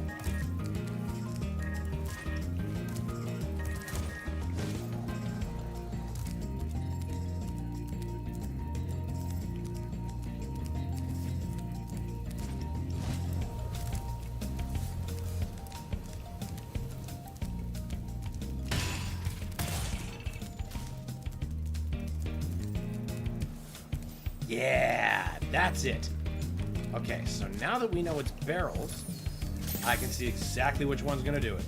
Speaker 1: Yeah, that's it. Okay, so now that we know it's barrels, I can see exactly which one's gonna do it.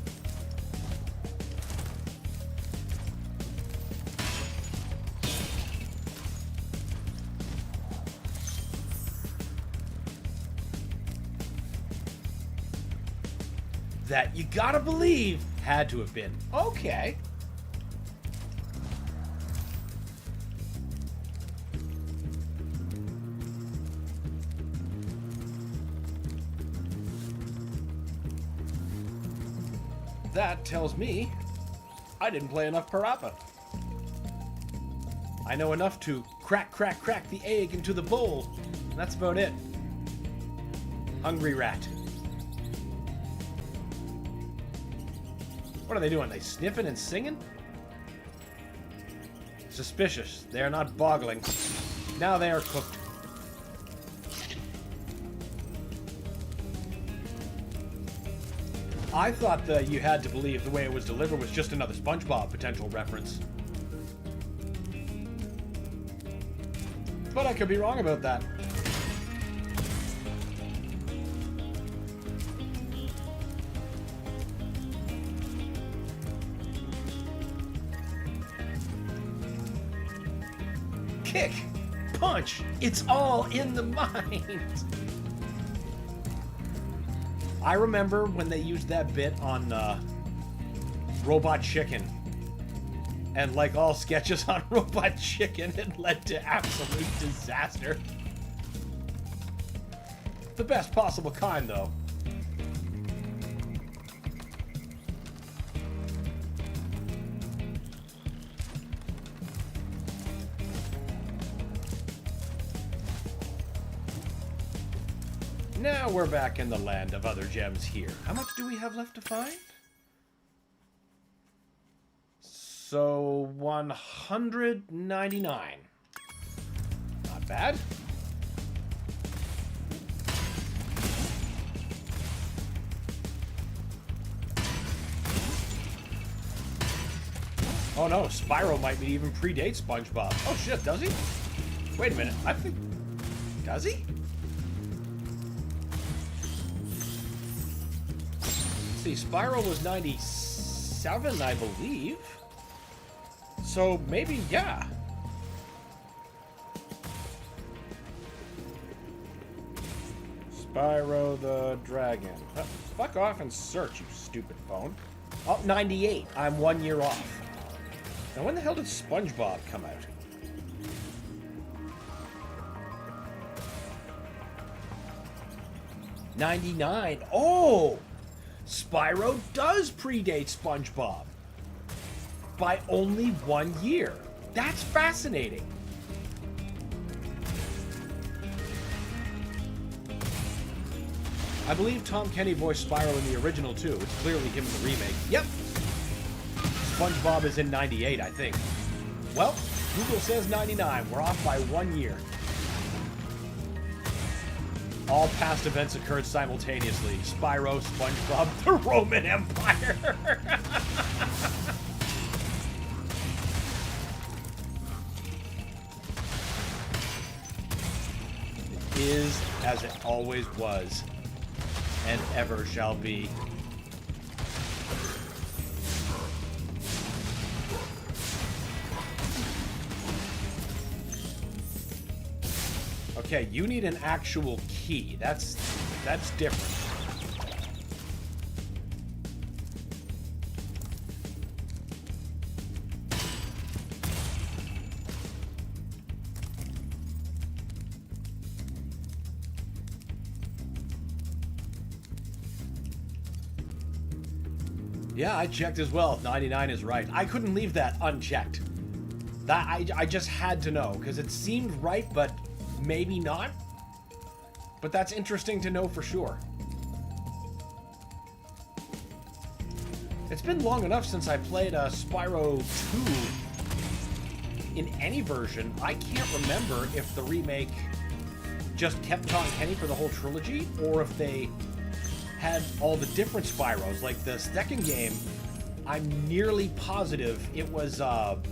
Speaker 1: That you gotta believe had to have been. Okay. That tells me I didn't play enough Parappa. I know enough to crack the egg into the bowl. That's about it. Hungry rat. What are they doing? They sniffing and singing? Suspicious. They are not boggling. Now they are cooked. I thought that you had to believe the way it was delivered was just another SpongeBob potential reference. But I could be wrong about that. Kick! Punch! It's all in the mind! I remember when they used that bit on Robot Chicken. And like all sketches on Robot Chicken, it led to absolute disaster. The best possible kind, though. Now we're back in the land of other gems here. How much do we have left to find? So, 199. Not bad. Oh no, Spyro might even predate SpongeBob. Oh shit, does he? Wait a minute, I think... Does he? See, Spyro was 97, I believe. So maybe, yeah. Spyro the Dragon. Fuck off and search, you stupid phone. Oh, 98. I'm 1 year off. Now, when the hell did SpongeBob come out? '99. Oh! Spyro does predate SpongeBob by only 1 year. That's fascinating. I believe Tom Kenny voiced Spyro in the original too. It's clearly him in the remake. Yep. SpongeBob is in 98, I think. Well, Google says 99. We're off by 1 year. All past events occurred simultaneously. Spyro, SpongeBob, the Roman Empire. It is as it always was, and ever shall be. Okay, you need an actual key. That's different. Yeah, I checked as well. 99 is right. I couldn't leave that unchecked. That I just had to know because it seemed right, but maybe not. But that's interesting to know for sure. It's been long enough since I played Spyro 2 in any version. I can't remember if the remake just kept Tom Kenny for the whole trilogy, or if they had all the different Spyros. Like the second game, I'm nearly positive it was, oh,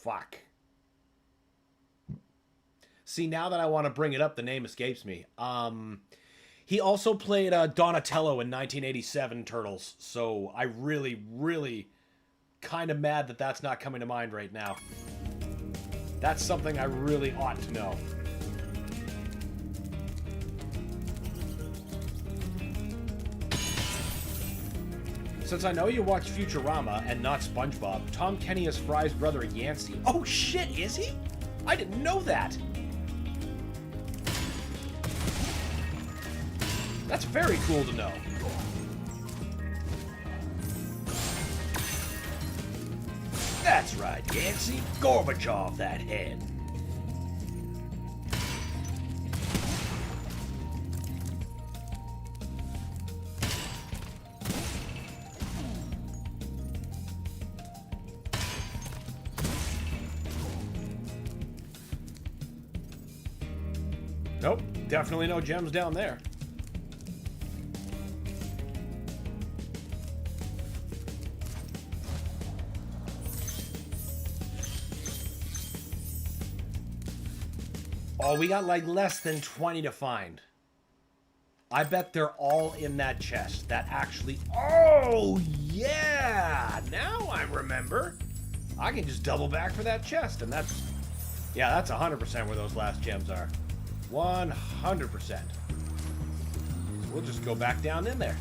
Speaker 1: fuck. See, now that I want to bring it up, the name escapes me. He also played Donatello in 1987 Turtles, so I really, really kind of mad that that's not coming to mind right now. That's something I really ought to know. Since I know you watch Futurama and not SpongeBob, Tom Kenny is Fry's brother Yancey. Oh shit, is he? I didn't know that. That's very cool to know. That's right, Yancey. Gorbachev that head. Nope, definitely no gems down there. Oh, we got like less than 20 to find. I bet they're all in that chest. That actually... Oh, yeah! Now I remember. I can just double back for that chest, and that's... Yeah, that's 100% where those last gems are. 100%. So we'll just go back down in there.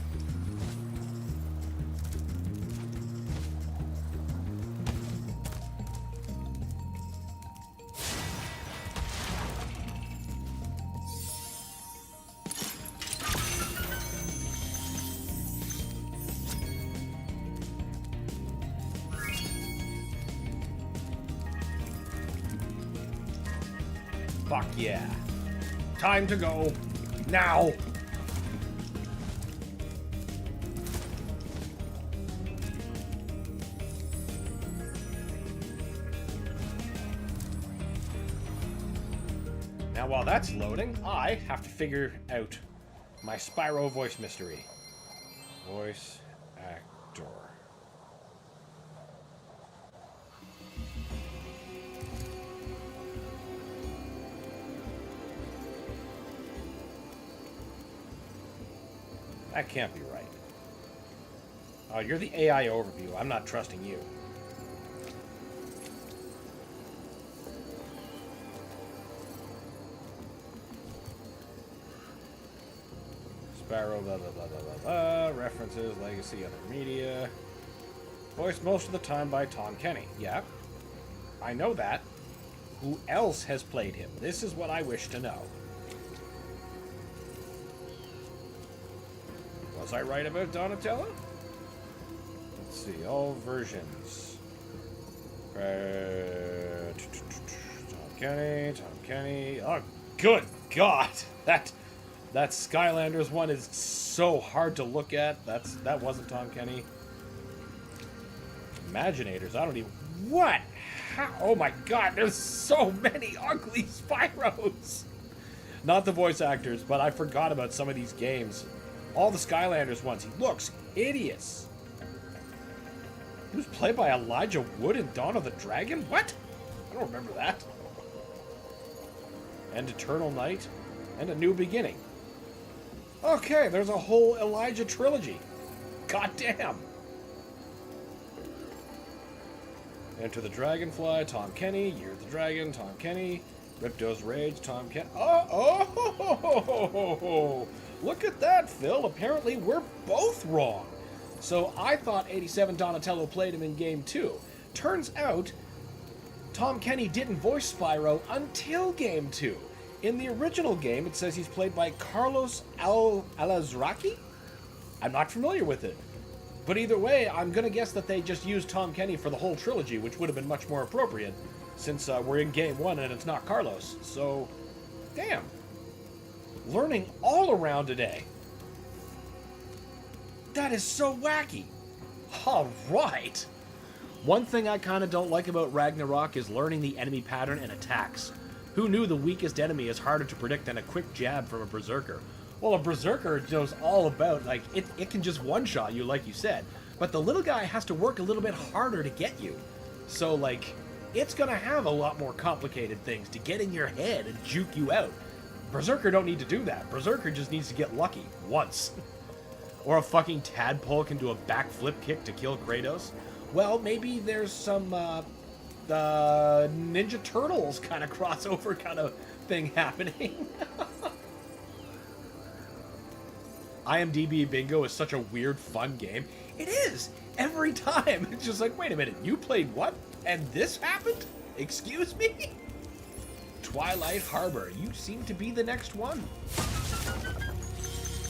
Speaker 1: Fuck yeah. Time to go. Now. Now while that's loading, I have to figure out my Spyro voice mystery. Voice actor. That can't be right. Oh, you're the AI overview. I'm not trusting you. Spyro, blah, blah, blah, blah, blah, blah. References, legacy, other media. Voiced most of the time by Tom Kenny. Yeah, I know that. Who else has played him? This is what I wish to know. Was I right about Donatello? Let's see, all versions. Tom Kenny. Oh, good God! That Skylanders one is so hard to look at. That wasn't Tom Kenny. Imaginators. I don't even. What? How? Oh my God! There's so many ugly Spyros. Not the voice actors, but I forgot about some of these games. All the Skylanders ones. He looks hideous. He was played by Elijah Wood in Dawn of the Dragon? What? I don't remember that. And Eternal Night. And A New Beginning. Okay, there's a whole Elijah trilogy. God damn. Enter the Dragonfly, Tom Kenny. Year of the Dragon, Tom Kenny. Ripto's Rage, Tom Kenny. Oh! Look at that, Phil. Apparently, we're both wrong. So I thought 87 Donatello played him in Game 2. Turns out, Tom Kenny didn't voice Spyro until Game 2. In the original game, it says he's played by Carlos Alazraqui? I'm not familiar with it. But either way, I'm going to guess that they just used Tom Kenny for the whole trilogy, which would have been much more appropriate, since we're in Game 1 and it's not Carlos. So, damn. Learning all around today. That is so wacky. All right. One thing I kind of don't like about Ragnarok is learning the enemy pattern and attacks. Who knew the weakest enemy is harder to predict than a quick jab from a berserker? Well, a berserker knows all about, like, it can just one-shot you, like you said. But the little guy has to work a little bit harder to get you. So, like, it's gonna have a lot more complicated things to get in your head and juke you out. Berserker don't need to do that. Berserker just needs to get lucky once. Or a fucking tadpole can do a backflip kick to kill Kratos. Well, maybe there's some Ninja Turtles kind of crossover kind of thing happening. IMDb Bingo is such a weird, fun game. It is! Every time! It's just like, wait a minute, you played what? And this happened? Excuse me? Twilight Harbor, you seem to be the next one.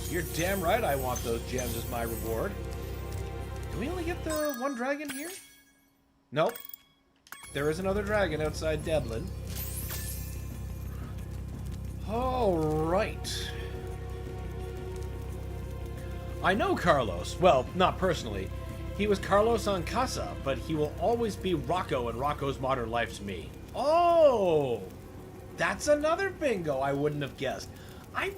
Speaker 1: You're damn right I want those gems as my reward. Do we only get the one dragon here? Nope. There is another dragon outside Devlin. Alright. I know Carlos. Well, not personally. He was Carlos on Casa, but he will always be Rocco in Rocco's Modern Life to me. Oh! That's another bingo I wouldn't have guessed. I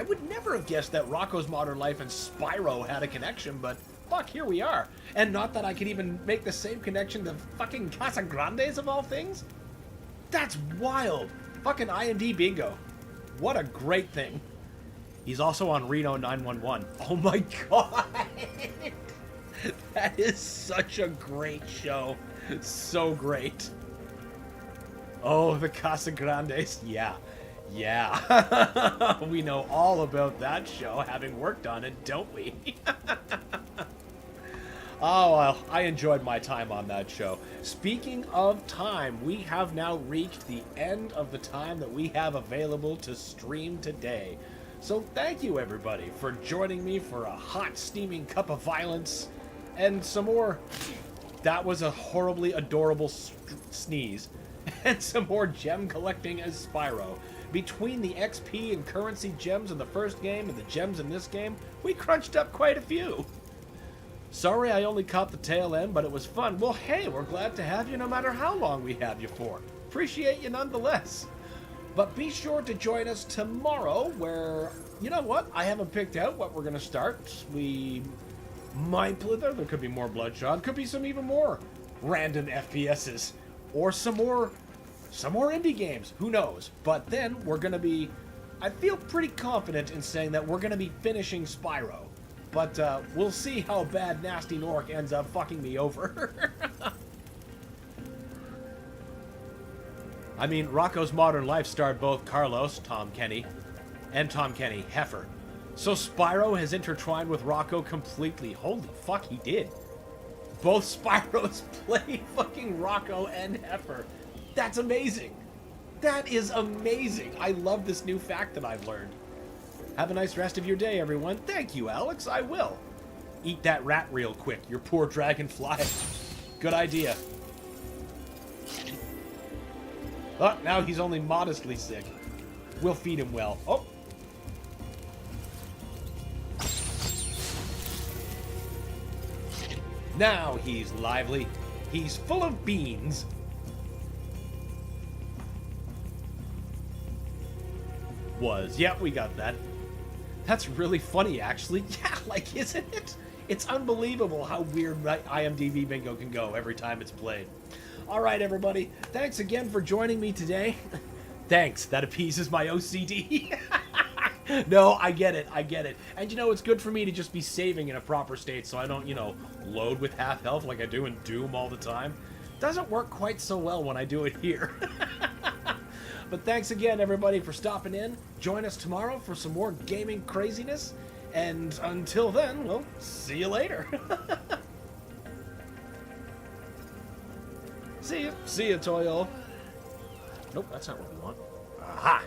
Speaker 1: would never have guessed that Rocco's Modern Life and Spyro had a connection, but fuck, here we are. And not that I could even make the same connection to fucking Casa Grandes of all things. That's wild. Fucking IMD bingo. What a great thing. He's also on Reno 911. Oh my god. That is such a great show. So great. Oh, the Casa Grandes. Yeah. Yeah. We know all about that show, having worked on it, don't we? Oh, well, I enjoyed my time on that show. Speaking of time, we have now reached the end of the time that we have available to stream today. So thank you, everybody, for joining me for a hot, steaming cup of violence and some more. That was a horribly adorable sneeze. And some more gem collecting as Spyro. Between the XP and currency gems in the first game and the gems in this game, we crunched up quite a few. Sorry I only caught the tail end, but it was fun. Well, hey, we're glad to have you no matter how long we have you for. Appreciate you nonetheless. But be sure to join us tomorrow where, you know what, I haven't picked out what we're going to start. We might play there. There could be more Bloodshot. Could be some even more random FPSs. Or some more indie games. Who knows? But then we're going to be, I feel pretty confident in saying that we're going to be finishing Spyro. But we'll see how bad Gnasty Gnorc ends up fucking me over. I mean, Rocco's Modern Life starred both Carlos, Tom Kenny, and Tom Kenny, Heifer. So Spyro has intertwined with Rocco completely. Holy fuck, he did. Both Spyros play fucking Rocco and Heifer. That's amazing. That is amazing. I love this new fact that I've learned. Have a nice rest of your day, everyone. Thank you, Alex. I will. Eat that rat real quick, your poor dragonfly. Good idea. Oh, now he's only modestly sick. We'll feed him well. Oh. Now he's lively. He's full of beans. Yeah, we got that. That's really funny, actually. Yeah, like, isn't it? It's unbelievable how weird IMDb Bingo can go every time it's played. All right, everybody. Thanks again for joining me today. Thanks. That appeases my OCD. No, I get it. I get it. And, you know, it's good for me to just be saving in a proper state so I don't, you know, load with half health like I do in Doom all the time. Doesn't work quite so well when I do it here. But thanks again, everybody, for stopping in. Join us tomorrow for some more gaming craziness. And until then, well, see you later. See ya, Toyo. Nope, that's not what we want. Aha!